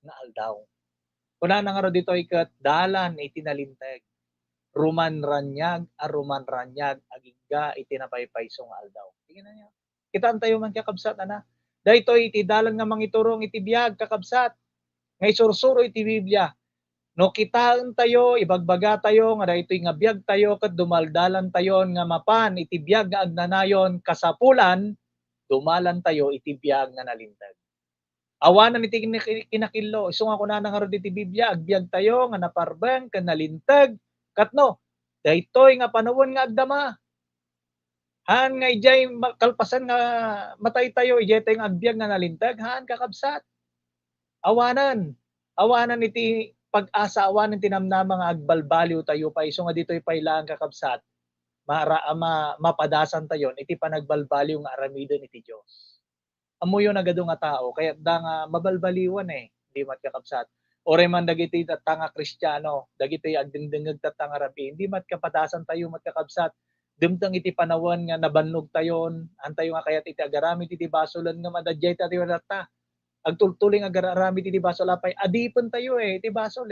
na aldaw. Kunana nga ro ditoy ket dalan iti nalinteg. Rumanranyag agingga iti napaypayso nga aldaw. Tingnan niyo. Kitaan tayo man kakabsat ana. Daytoy iti dalan nga mangiturong iti biyag kakabsat. Nga isursuro iti Biblia. No kitaan tayo, ibagbaga tayo nga daytoy nga biyag tayo ket dumaldalan tayon nga mapan iti biyag nga agnanayon kasapulan, dumalan tayo iti biyag nga nalinteg. Awanan iti kinakillo. Isu nga kunana nga ro iti Biblia, agbiag tayo nga naparbeng ken nalinteg katno. Daytoy nga panawon nga agdama. Han nga ijay kalpasan nga matay tayo, ijay tayo nga agbiag nga nalinteg, han kakabsat. Awanan iti pag-asa, awanan tinamnama nga agbalbaliw tayo pa. Isu nga ditoy paylaan kakabsat, mapadasan tayon iti panagbalbaliw nga aramidon iti Dios. Amuyo na gado nga tao, kaya da nga mabalbaliwan di mat kakabsat. Ore man dagiti tanga Kristiyano, dagiti agdingdingeg tanga rabi, hindi mat kapadasan tayo mat kakabsat. Dumtang iti panawan nga nabannog tayon, antayo nga kayat iti agaramid iti basolan nga madadjay tayo data. Agtultuling agaramid iti basol apay, adipon tayo iti basol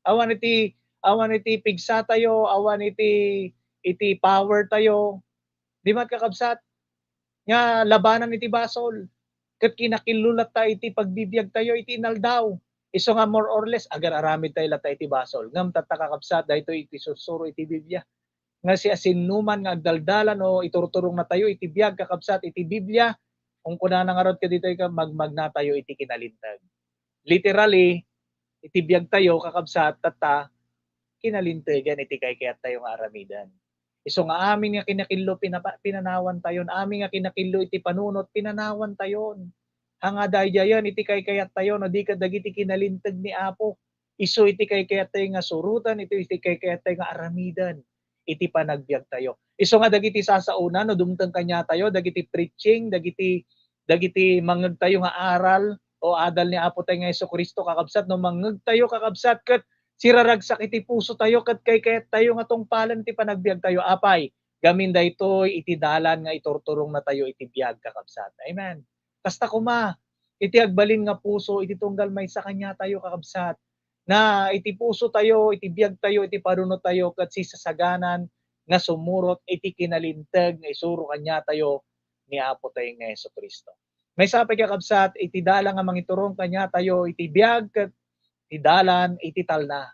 Awan iti pigsa tayo, awan iti power tayo. Di mat kakabsat nga labanan iti basol. Ket kinakilulat ta iti pagbibiyag tayo iti inaldaw. Iso nga more or less agararamid tayo lata iti basol. Ngam tatakakabsat dahito iti susuro iti Biblia. Nga si asinuman nga agdaldalan o iturturong na tayo iti biyag kakabsat iti Biblia. Kung kuna nga rod ka dito ka magmag na tayo iti kinalintag. Literally, iti biyag tayo kakabsat tata kinalintagan iti kayat tayo nga aramidan. Iso nga amin nga kinakillo pinanawan tayon, amin nga kinakillo iti panunot pinanawan tayon. Hanga dayjayan iti kayat tayo no di dagiti kinalintag ni Apo. Iso iti kayat tayo nga surutan, iti kayat tayo nga aramidan. Iti panagbiag tayo. Iso nga dagiti sasauna no dumtang kanya tayo, dagiti preaching, dagiti mangeg tayo nga aral o adal ni Apo tayo nga Jesucristo kakabsat no mangeg tayo kakabsat ket siraragsak iti puso tayo ket kayat tayo nga tungpalan iti panagbiag tayo apay. Gamin daytoy iti dalan nga iturturong na tayo iti biag kakabsat. Amen. Kasta kuma, iti agbalin nga puso, iti tunggal may sa kanya tayo kakabsat. Na iti puso tayo, iti biag tayo, iti parunot tayo, kat sisasaganan nga sumurot, iti kinalintag, nga isuro kanya tayo ni Apo tayo nga Jesucristo. May sapay kakabsat, iti dalang nga mangiturong kanya tayo, iti biag, kat iti dalan, iti talna.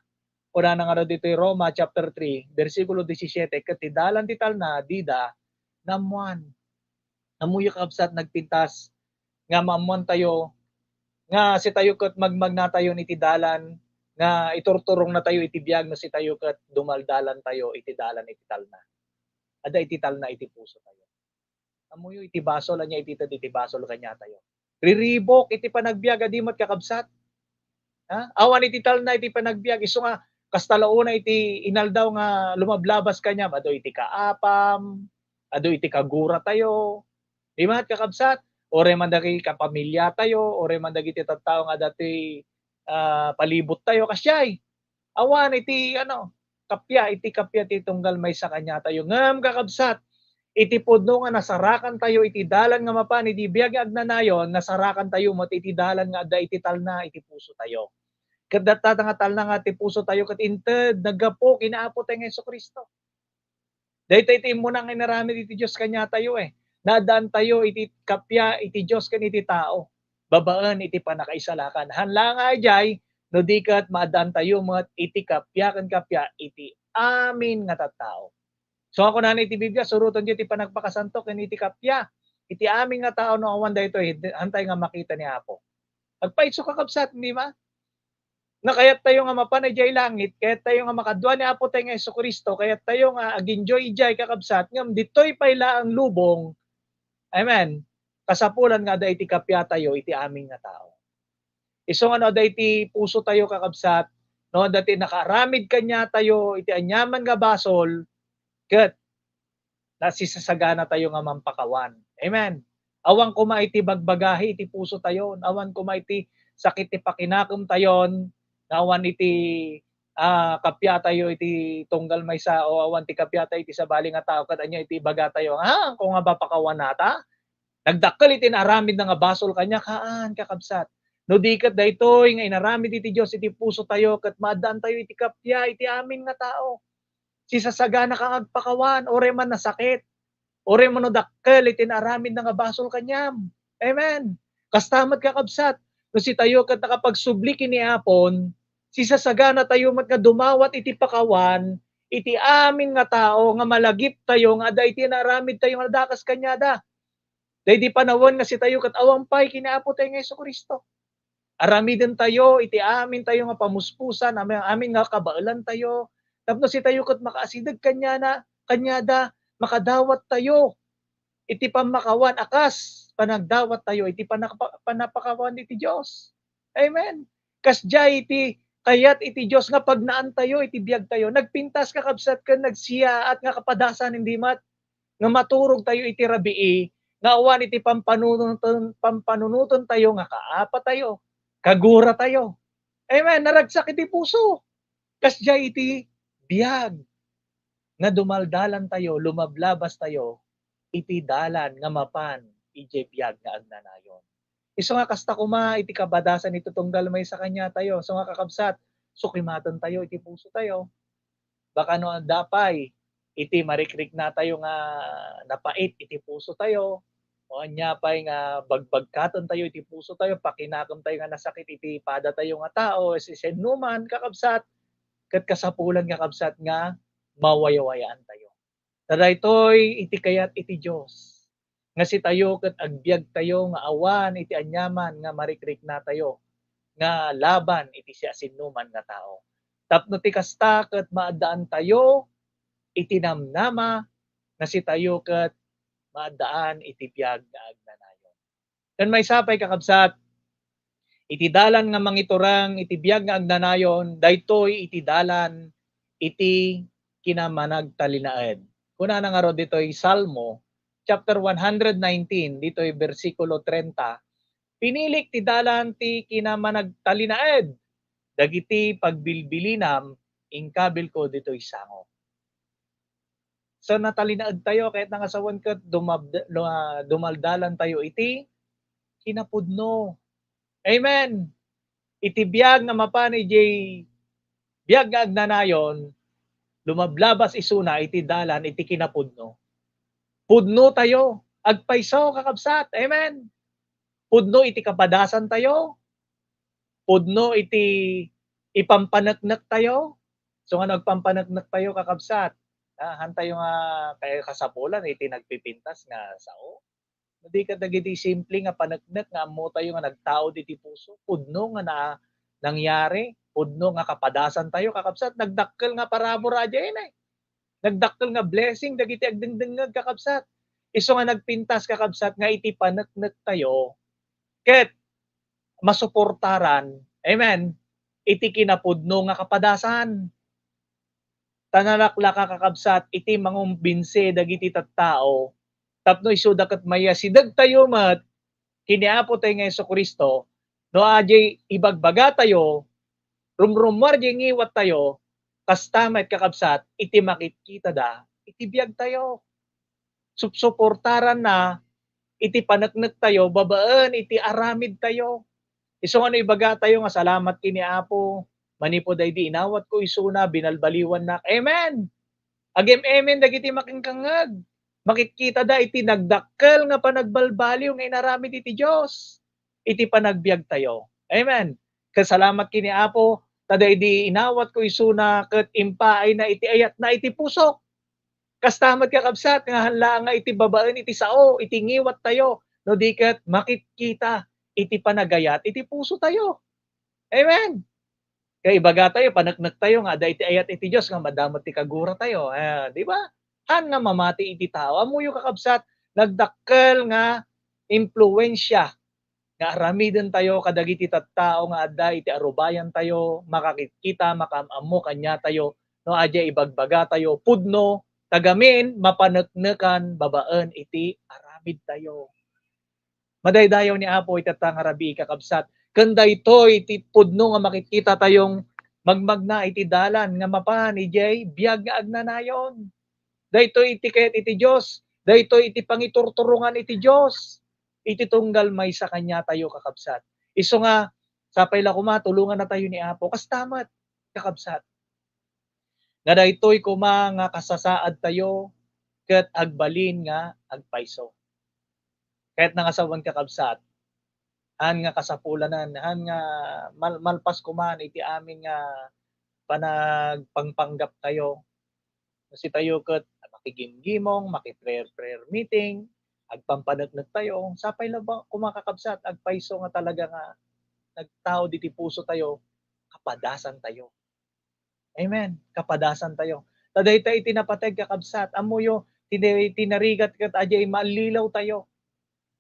Una na nga dito Roma chapter 3, versikulo 17, kat iti dalan ti talna, dida, namuan. Namuyo kakabsat, nagpintas, nga maamuan tayo, nga si tayo kat magmag na tayo iti dalan, nga iturturong na tayo iti biag na si tayo kat dumaldalan tayo iti dalan iti talna. Ada iti talna iti puso tayo. Amuyo iti basol anya iti basol kanya tayo. Riribok iti panagbiag adi mat kakabsat. Ha? Awan iti talna iti panagbiag iso nga kastalauna iti inaldaw nga lumablabas kanya ado iti kaapam, ado iti kagura tayo. Di mat kakabsat. Ore man dagi kapamilya tayo, ore man dagiti tattao nga dati palibot tayo kasyay. Awan iti iti kapya ti tunggal may sa kanya tayo. Ngam kakabsat, iti pudno nga nasarakan tayo iti dalan nga mapan iti biag agnanayon, nasarakan tayo mat iti dalan nga adda iti talna iti puso tayo. Ket data nga talna nga iti puso tayo ket inted naggapo kinaapo tayo nga Jesucristo. Daytoy iti munang inaramid iti Dios kanya tayo Nadaan tayo iti kapya iti Dios ken iti tao. Babaan iti panakaisalakan. Hanlang ajay no dikat maadaan tayo mga iti kapya ken kapya iti amin nga tattao. So ako na iti Biblia suruton iti panagpakasanto ken iti kapya iti amin nga tao no awan daytoy hantay nga makita ni Apo. Agpaitso kakabsat di ba? Na kayat tayo nga mapanay jay langit, kayat tayo nga makadwa ni Apo tayo nga Jesucristo, kayat tayo nga aginjoy jay kakabsat ngam ditoy payla ang lubong. Amen. Kasapulan nga da iti kapya tayo iti aming nga tao. Iso nga da iti puso tayo kakabsat, no dati nakaramid kanya tayo iti anyaman nga basol, ket nasisasagana tayo nga mampakawan. Amen. Awan kuma iti bagbagahi iti puso tayo, awan kuma iti sakit ti pakinakom tayon, awan iti kapya tayo iti tunggal maysa o awan ti kapya tayo iti sabali nga tao ket anya iti baga tayo kung nga bapakawan nata nagdakkel iti naramid nga basol kanya kaan kakabsat no diket daytoy nga inaramid iti Dios iti puso tayo ket maadaan tayo iti kapya iti amin nga tao sisasagana kang agpakawan ore man nasakit ore man no dakkel iti naramid nga basol kanyam amen kastamat kakabsat no si tayo ket nakapagsubli kini apon sisasagana tayo mat nga dumawat iti pakawan, iti amin nga tao nga malagip tayo nga ada iti naramid tayo nga dakas kanyada. Day di panawon nga si tayo kat awampay kinaapo tayo nga Jesucristo. Aramiden tayo, iti amin tayo nga pamuspusan, amin nga kabaalan tayo. Tapos si tayo kat makaasidag kanyada, makadawat tayo. Iti pamakawan, akas, panagdawat tayo, iti panapakawan iti Diyos. Amen. Kasjay iti kayat iti Dios nga pagnaan tayo iti biag tayo nagpintas kakabsat ken nagsiya at nga kapadasan hindi mat nga maturog tayo iti rabii nga awan iti pampanunuton tayo nga kaapa tayo kagura tayo Amen. Naragsak iti puso. Kasya iti biyag. Nga dumaldalan tayo, lumablabas tayo, iti dalan nga mapan, iti biyag nga agnanayon. Iso nga kasta kuma, iti kabadasan ito tunggal may sa kanya tayo. So nga kakabsat, sukimatan tayo, iti puso tayo. Baka no ang dapay, iti marikrik na tayo nga napait, iti puso tayo. O anya pa'y nga bagbagkatan tayo, iti puso tayo, pakinakam tayo nga nasakit, iti pada tayo nga tao, si senuman, kakabsat, kat kasapulan nga kabsat nga, mawayawayaan tayo. Tada ito'y iti kayat iti Diyos. Nga si tayo kat agbyag tayo nga awan iti anyaman nga marikrik na tayo. Nga laban iti si asinuman nga tao. Tapno ti kasta kat maadaan tayo iti namnama nga si tayo kat maadaan iti biyag nga agnanayon. Kan may sapay kakabsat, iti dalan nga mangiturang iti biyag nga agnanayon, daytoy iti dalan iti kinamanagtalinaed. Kuna na nga ro dito'y Salmo, chapter 119, dito'y versikulo 30, pinilik ti dalan ti kinamanagtalinaed, dagiti pagbilbilinam, ingkabil ko dito'y sango. So natalinaed tayo, kahit nangasawan ka, dumaldalan tayo iti kinapudno. Amen. Iti biyag nga mapan iti biyag nga agnanayon, lumablabas isuna iti dalan iti kinapudno. Pudno tayo, agpayso kakabsat. Amen. Pudno iti kabadasan tayo. Pudno iti ipampanaknak tayo. So nga nagpampanaknak tayo kakabsat. Han tayo nga kaya kasapulan iti nagpipintas nga sao. Hindi ka dagiti simple nga panaknak nga amo tayo nga nagtao iti puso. Pudno nga na nangyari. Pudno nga kapadasan tayo kakabsat. Nagdakkel nga parabor adya yun eh. Nagdakkel nga blessing dagiti agdengdengag kakabsat. Iso nga nagpintas kakabsat nga iti panaknak tayo. Ket masuportaran. Amen. Iti kinapudno nga kapadasan. Tanalakla ka kakabsat iti mangumbinse dagiti tattao. Tapno iso dakat maya sidag tayo mat kiniapo tayo nga Jesucristo. No ajay ibagbaga tayo, rumrumwar jay ngiwat tayo, kastamet kakabsat, iti makikita da, iti biyag tayo. Supsuportaran na, iti panaknak tayo, babaan, iti aramid tayo. Iso nga no ibaga tayo nga salamat kini Apo, manipod ay di inawat ko isuna, binalbaliwan na. Amen! Agem amen, dagiti makingkangag. Makikita da, iti nagdakkel nga panagbalbaliw nga inaramid iti Diyos. Iti panagbiag tayo. Amen. Kasalamat kini Apo, taday di inawat ko isuna, ket impaay na iti ayat na iti puso. Kastamat kakabsat, nga hanla nga iti babaan iti sao, iti ngiwat tayo. No di ket makikita, iti panagayat, iti puso tayo. Amen. Kaya ibaga tayo, panaknak tayo, nga da iti ayat iti Diyos, nga madamot ti kagura tayo. Di ba? Han nga mamati iti tao. Amuyo kakabsat, nagdakkel nga impluensya nga aramiden tayo kadagiti tattao nga adda iti arubayan tayo, makakikita, makamamo kanya tayo, no adya ibagbaga tayo, pudno, tagamin, mapanaknakan, babaan iti aramid tayo. Madaydayaw ni Apo itatang arabi kakabsat. Kanda ito iti pudno nga makikita tayong magmagna iti dalan nga mapan ijay biyag nga agnanayon. Dayto iti kayat iti Diyos. Dayto iti pangiturturungan iti Diyos. Iti tunggal may sa kanya tayo kakabsat. Iso nga, sapay la kuma, tulungan na tayo ni Apo. Kastamat, kakabsat. Nga daytoy kuma nga kasasaad tayo, ket agbalin nga agpayso. Kahit nangasawan kakabsat, han nga kasapulanan, han nga malpas kuman, iti amin nga panagpangpanggap tayo. Kasi tayo ket makigimgimong, makiprayer meeting, agpampanagnak tayo, sapay lang ba kumakakabsat, agpaiso nga talaga nga nagtao diti puso tayo, kapadasan tayo. Amen, kapadasan tayo. Taday tayo itinapateg kakabsat, amuyo, tinarigat kat ajay maalilaw tayo.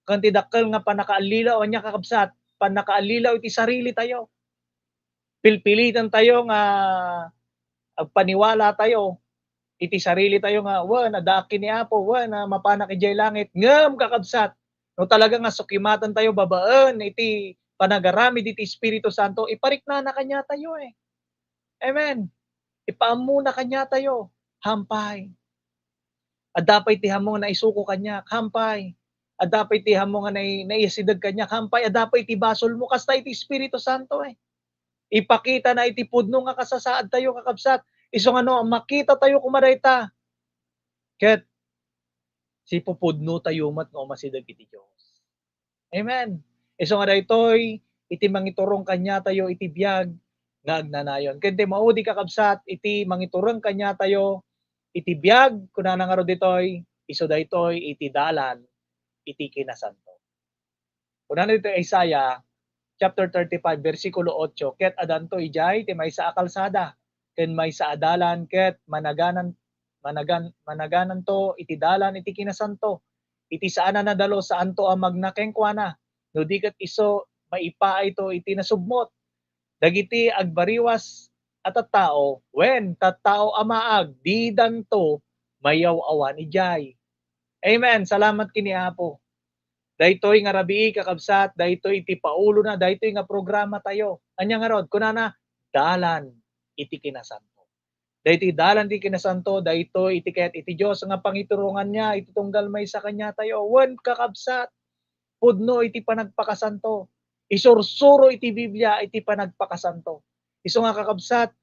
Kanti dakkel nga panakaalilaw, anya kakabsat, panakaalilaw iti sarili tayo. Pilpilitan tayo nga agpaniwala tayo, iti sarili tayo nga, nadaki ni Apo, na mapanak ijay langit, ngam kakabsat. No talaga nga sukimatan tayo babaan, iti panagaramid iti Espiritu Santo, iparikna na kanya tayo eh. Amen. Ipaamu na kanya tayo. Hampay. At dapat ti hamo na isuko kanya, hampay. At dapat ti hamo nga naisidag kanya, hampay. At dapat iti basol mo, kasta iti Espiritu Santo eh. Ipakita na iti pudno nga kasasaad tayo kakabsat. Isong ano, makita tayo kumarayta. Ket, si pupudno tayo mat nga umasidag iti Diyos. Amen. Isong nga daytoy, iti mangiturong kanya tayo iti biyag, nga agnanayon. Kente maudi kakabsat, iti mangiturong kanya tayo, iti biyag, kunana nga ro ditoy, iso daytoy, iti dalan, iti kinasanto. Kunana dito Isaiah, chapter 35, versikulo 8, ket adanto ijay, ti may sa akalsada, ken may sa adalan, ket managanan to, iti dalan, iti kinasanto, iti saan na nadalo, saan to ang magnakengkwana, no di ket iso, maipaay to, iti nasubmot, dagiti agbariwas at tao, when tattao amaag, di danto, mayaw awan ijay. Amen. Salamat kini Apo. Daytoy nga rabii kakabsat, daytoy iti paulo na, daytoy nga programa tayo. Anya nga rod, kunana, dalan iti kinasanto. Daytoy dalan iti kinasanto, daytoy iti kayat iti Diyos nga pangiturungan niya, iti tunggal may sa kanya tayo. Wen kakabsat, pudno iti panagpakasanto. Isursuro iti Biblia iti panagpakasanto. Isu nga kakabsat,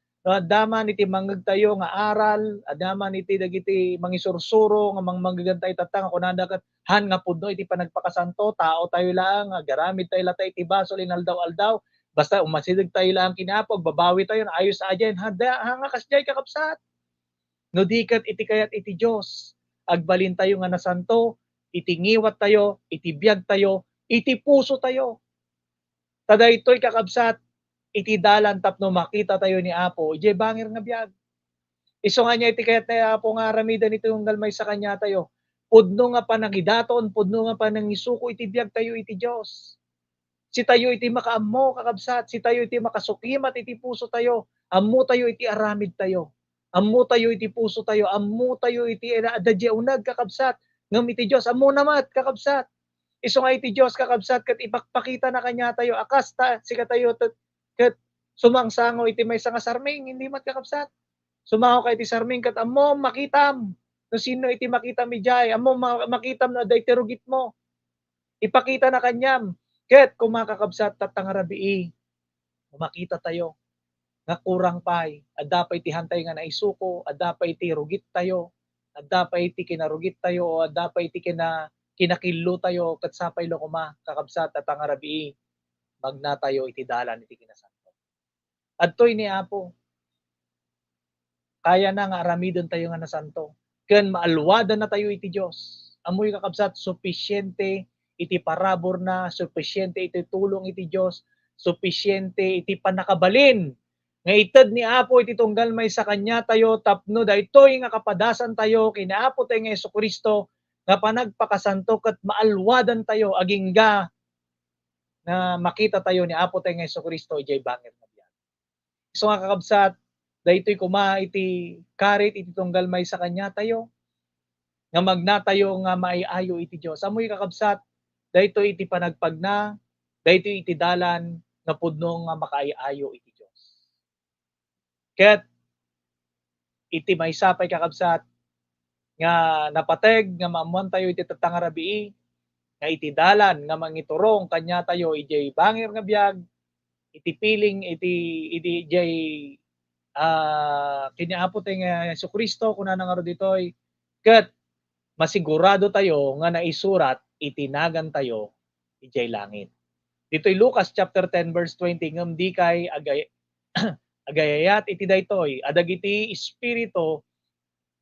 daman iti manggag tayo nga aral, daman iti dagiti mangisursuro nga manggagantay tatang kunada ket han nga pudno iti panagpakasanto, tao tayo lang, garamid tayo lata iti basol inaldaw-aldaw, basta umasidag tayo lang kinapog, babawi tayo na ayos ajen, hanga kasjay kakabsat. No diket iti kayat iti Dios, agbalin tayo nga nasanto, iti ngiwat tayo, iti biyag tayo, iti puso tayo. Tadaytoy kakabsat, iti dalan tapno makita tayo ni Apo, ije bangir nga biyag. Iso nga niya iti kayat na Apo nga aramidan ito yung galmay sa kanya tayo. Pudno nga panangidaton, pudno nga panangisuko iti biyag tayo iti Diyos. Si tayo iti makaammo kakabsat, si tayo iti makasukimat iti puso tayo, ammo tayo iti aramid tayo. Ammo tayo iti puso tayo, ammo tayo iti adadya unag kakabsat, ngam iti Diyos, ammo namat kakabsat. Iso nga iti Diyos kakabsat, kat ipakpakita na kanya tayo, akasta, sika tayo, kat sumangsango iti may nga sarming, hindi mat kakabsat. Sumango ka iti sarming, kat ammo makitam, no sino iti makitam ijay, ammo makitam na day terugit mo. Ipakita na kanyam, ket kumakakabsat tatangarabii, makita tayo, nga kurang pay, at dapat iti hantay nga naisuko, at dapat iti rugit tayo, at dapat iti kinarugit tayo, at dapat iti kinakillo tayo, kat sapay lo kuma, kakabsat at tangarabii, magna tayo iti dalan iti kinasanto. At to'y ni Apo, kaya na nga aramidon tayo nga nasanto, ken maalwadan na tayo iti Diyos. Amoy kakabsat, sufisyente iti parabor na, sufisyente iti tulong iti Diyos, sufisyente iti panakabalin, nga ited ni Apo iti tunggal may sa kanya tayo, tapno daytoy nga kapadasan tayo, kina Apo tayo nga Jesucristo, nga panagpakasanto ket maalwadan tayo, agingga, na makita tayo ni Apo tayo nga Jesucristo, ijay bangir na biyan. So nga kakabsat, daytoy kuma iti karit iti tunggal may sa kanya tayo, nga magnatayo nga maiayo iti Diyos. Amoy kakabsat, daytoy iti panagpagna, daytoy iti dalan, nga pudno nga makaiayo iti Diyos. Ket, iti may sapay kakabsat, nga napateg, nga maamuan tayo iti tatangarabii, nga iti dalan, nga mangiturong kanya tayo, ijay bangir nga biyag, iti piling, iti ijay kiniapo tayo nga Jesucristo, kuna nga ro ditoy, ket masigurado tayo nga naisurat, itinagan tayo, ijay langit. Dito'y Lucas chapter 10 verse 20, ngam di kay agayayat iti daytoy, adagiti espiritu,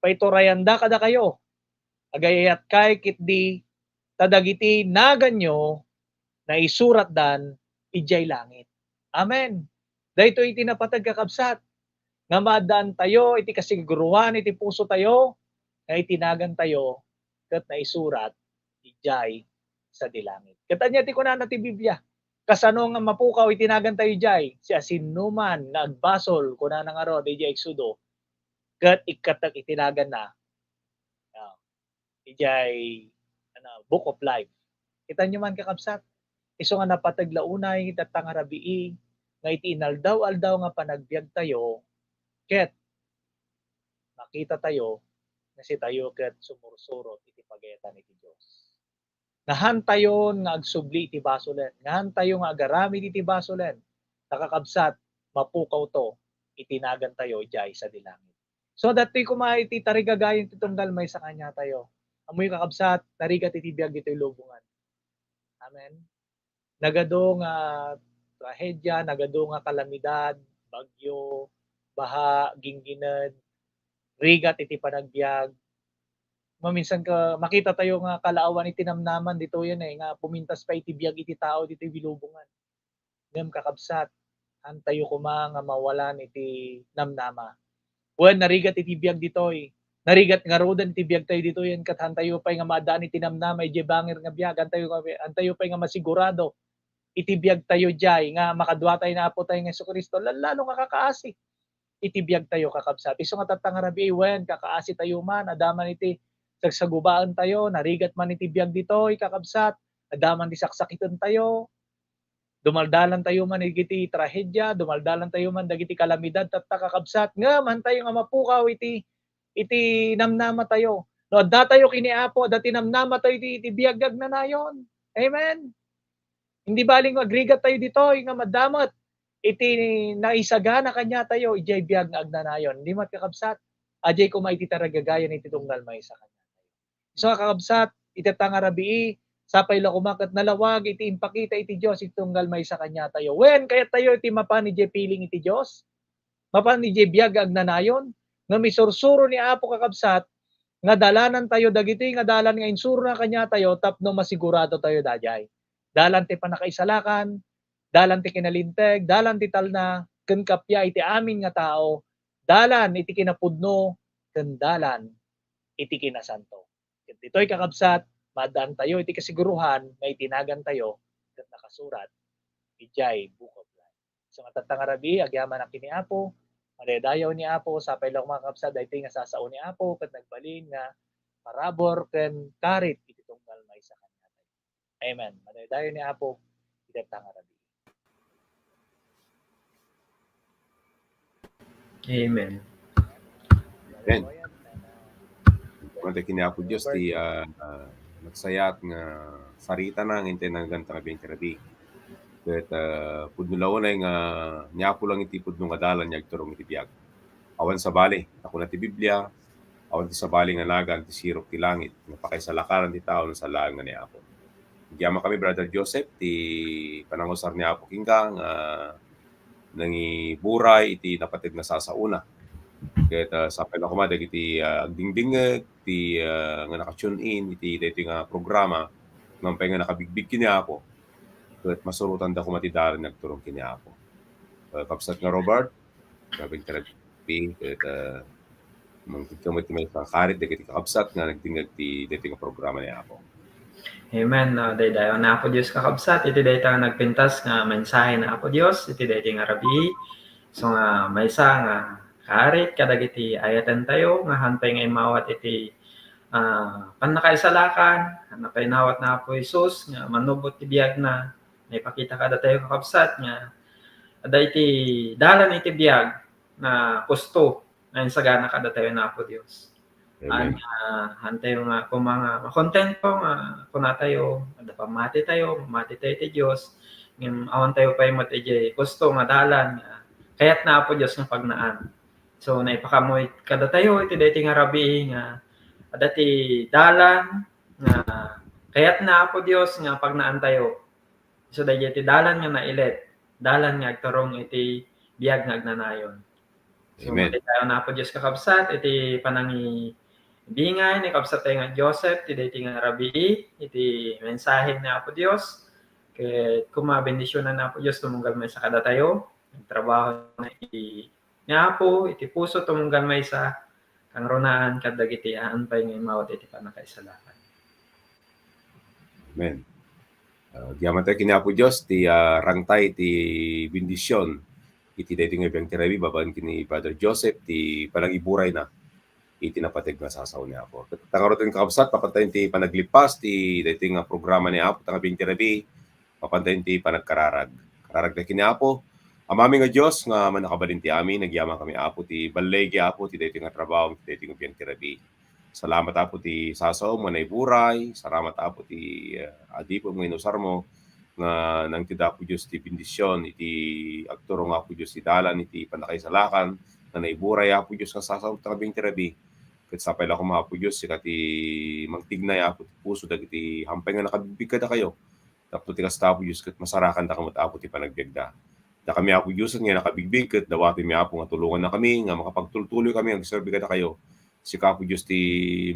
paiturayanda kada kayo, agayayat kay kitdi, tadagiti naganyo, na isurat dan, ijay langit. Amen. Daytoy iti napatag kakabsat, nga maadaan tayo, iti kasiguruan, iti puso tayo, nga itinagan tayo, kat na isurat, ijay sa dilangit. Katanya ti kunan ti Biblia, kasano nga mapukaw itinagan tayo ijay, si asinuman nga agbasol, kunan nga ro, ijay Exodo, kat ikatag itinagan na, ijay Book of Life. Kita nyo man kakabsat, Iso nga napataglaunay datang nga rabii nga iti inaldaw-aldaw nga panagbiag tayo ket makita tayo nga si tayo ket sumursurot iti pagayatan iti Dios. Ngahan tayon nga agsubli iti basolen, ngahan tayo nga agaramid iti basolen, nakakabsat mapukaw to itinagan tayo jay sa dilangit. So dati kumay iti tarigagayon ti tunggal may sa kanya tayo. Amoy kakabsat tarigat iti biag iti lubungan. Amen. Nagado nga trahedya, nagado nga kalamidad, bagyo, baha, ginggined, rigat iti panagbiag. Maminsan ka makita tayo nga kalaawan iti namnaman dito yan nga pumintas pa iti biag iti tao dito bilubungan. Ngem kakabsat antayo kuma nga mawalan iti namnama. Wen narigat iti biag ditoy. Narigat nga rodan iti biag tayo dito yan kat hantayo pay nga madaan iti namnama iti bangir nga biag antayo pay nga masigurado iti biag tayo jay nga makadwa tayo na apo tayo nga Jesucristo lalo nga kakaasi iti biag tayo kakabsat. Isu nga tatangarabi wen kakaasi tayo man adaman iti sagsagubaan tayo, narigat man iti biag ditoy kakabsat, adaman di saksakiton tayo, dumaldalan tayo man iti trahedya, dumaldalan tayo man dagiti kalamidad tatta kakabsat, nga man tayo nga mapukaw iti namnama tayo. No, adda tayo kiniapo, dati namnama tayo iti biagag na nayon. Amen. Hindi baling agrigat tayo ditoy nga madamat iti naisagana kanya tayo, ijay biag nga agnanayon. Hindi mat kakabsat, ajay kumay iti taragagayan iti tunggal may sa kanya. So kakabsat, itatanga rabii, sapay la kumakat nalawag, iti impakita iti Diyos, iti tunggal may sa kanya tayo. When kaya tayo iti mapan ni piling iti Diyos, mapan ni biag agnanayon, nga misursuro ni Apo kakabsat, nga dalanan tayo, dagiti nga dalan nga insuro na kanya tayo, tapno masigurado tayo dajay. Dalan ti panakaisalakan, dalan ti kinalinteg, dalan ti talna, ken kapya iti amin nga tao, dalan iti kinapudno, ken dalan iti kinasanto. Ito'y kakabsat, madaan tayo iti kasiguruhan, may tinagan tayo, ket nakasurat, ijay Book of Life. So matatangarabi, agyaman ang kini Apo, madaydayaw ni Apo, sapay lang mga kabsat, dahil nga sasao ni Apo, ket nagbalin nga, parabor, ken karit, iti tunggal may sa kanya. Amen. Madaydayaw ni Apo, itatangarabi. Amen. Amen. Mante kiniapo Diyos ti nagsayat nga sarita na ngintay ng ganta nga bintirabi. Ket pudnulawan ay nga niapo lang iti pudno nga dalan niya agturong iti biag. Awan sa bali, ako na ti Biblia, awan ti sa bali nga nagan ti sirok ti langit, nga pakaisalakaran ti tao sa laang nga niapo. Giyama kami Brother Joseph ti panangusar ni Apo Kingka nga nangi buray iti napatid nga sasauna. Ket sapay lang kuma dagiti agdingdingeg ti nga naka-tune in iti daytoy nga programa nampay nga nakabigbig kini Apo. Ket masurutan da kuma ti dalan nagturong kini Apo. Kapsat nga Robert, sabing terapi ket mangkikamot ti may kakarit dagiti kakabsat nga nagdingeg ti daytoy nga programa ni Apo. Amen. Daydayon na Apo Dios kakabsat, iti dayta nga nagpintas nga mensahe na Apo Dios, iti daytoy nga rabii. So nga maysa nga karit kadagiti ayatan tayo nga hantay nga imawat iti panakaisalakan, hanapay nawat na Apo Jesus nga manubot ti biag na naipakita kada tayo kakabsat nga ada iti dalan iti biag na gusto nga insagana kada tayo na Apo Dios. Amen. Hantay nga kung mga makontento nga kuna tayo, ada pamati tayo iti Dios. Ngem awan tayo pay mat iti gusto nga dalan nga kayat na Apo Dios nga pagnaan. So naipakamoy kada tayo iti daytoy nga rabii nga ada ti dalan nga kayat na Apo Dios nga pagnaan tayo. So daytoy ti dalan nga nailet, dalan nga agturong iti biag nga agnanayon. So Amen. tayo na Apo Dios kakabsat iti panangi bingay ni kabsat tayo nga Joseph ti daytoy nga rabii iti mensahe ni Apo Dios. Ket kumabendisyonan na Apo Dios tumunggal may sa kada tayo. Trabaho na ni Apo iti puso tumunggal may sa kang runaan kadagiti aanpay nga mawat iti panakaisalakan. Amen. Giyaman tayo kini Apo Dios ti rangtay ti bendisyon iti daytoy nga biang tirabi baban kini Brother Joseph ti panagiburay na iti napateg nga sasaw ni Apo. Tangaroten kakabsat papatayin ti panaglipas ti daytoy nga programa ni Apo tanga biang tirabi papantayin ti panagkararag. Kararag na kinapo, amami nga Diyos nga manakabalin ti amin, nagyaman kami apo ti balay ki apo ti daytoy nga trabaho, ti daytoy nga biyang tirabi. Salamat apo ti sasaw mo na iburay, salamat apo ti adipo mo inusar mo, nga nang ti dapo Diyos ti bendisyon, iti agturo nga po Diyos ti dalan, iti panakay salakan, na naiburay apo Diyos nga sasaw ti biyang tirabi. Ket sapay la ko mga po Diyos, sika ti mangtignay apo ti puso, dagiti hampay nga nakabibig kada kayo. Tapos ti kasta po Diyos, ket masarakan da kamot apo ti panagbiagda. Da kami apo Diyos nga nakabigbig, ket dawati mi apo nga tulungan na kami, nga makapagtultuloy kami, ang serbi kada kayo. Sika po Diyos ti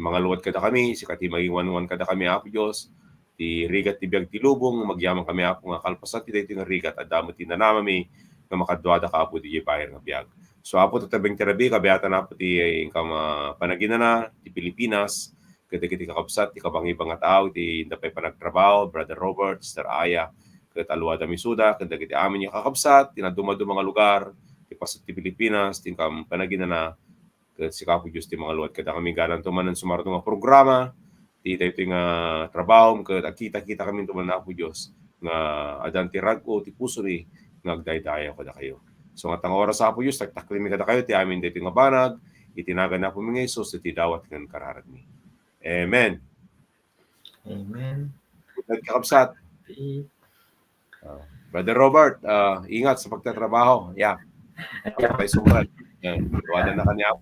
mga luwad kada kami, sika ti magiwanwan kada kami apo Diyos, ti rigat ti biag ti lubong, magyaman kami apo nga kalpasan ti daytoy nga rigat, at damo ti nanamami, nga makadwada ka apo ti bayar nga biag. So apo tatabing tirabi, kabayatan apo ti income panaginana, ti Pilipinas, kiti kakabsat, ti kabangi-bang nga tao, ti dapay panagtrabaho, Brother Robert, Sister Aya, ket Aluada Misuda, ket dagiti amin yung kakabsat, tinaduma-duma nga lugar, ti pasat ti Pilipinas, ti income panaginana, ket si Kapo Diyos ti mga luwad, kada kami ganan tumanan sumarto nga programa, ti daytoy nga trabaho, ket kita kami tumanan na Apo Diyos, nga adan ti rag-o, ti puso ni, nga agdaydayaw kada kayo. So nga tang oras Apo Diyos, taktaklimi kada kayo, ti amin daytoy nga banag, itinagan na po mga Isus, iti dawat nga kararag ni. Amen. Amen. Good kakabsat. Brother Robert, ingat sa pagtatrabaho. Yeah. Kapag tayo sumunod. Tuwanan na kanya.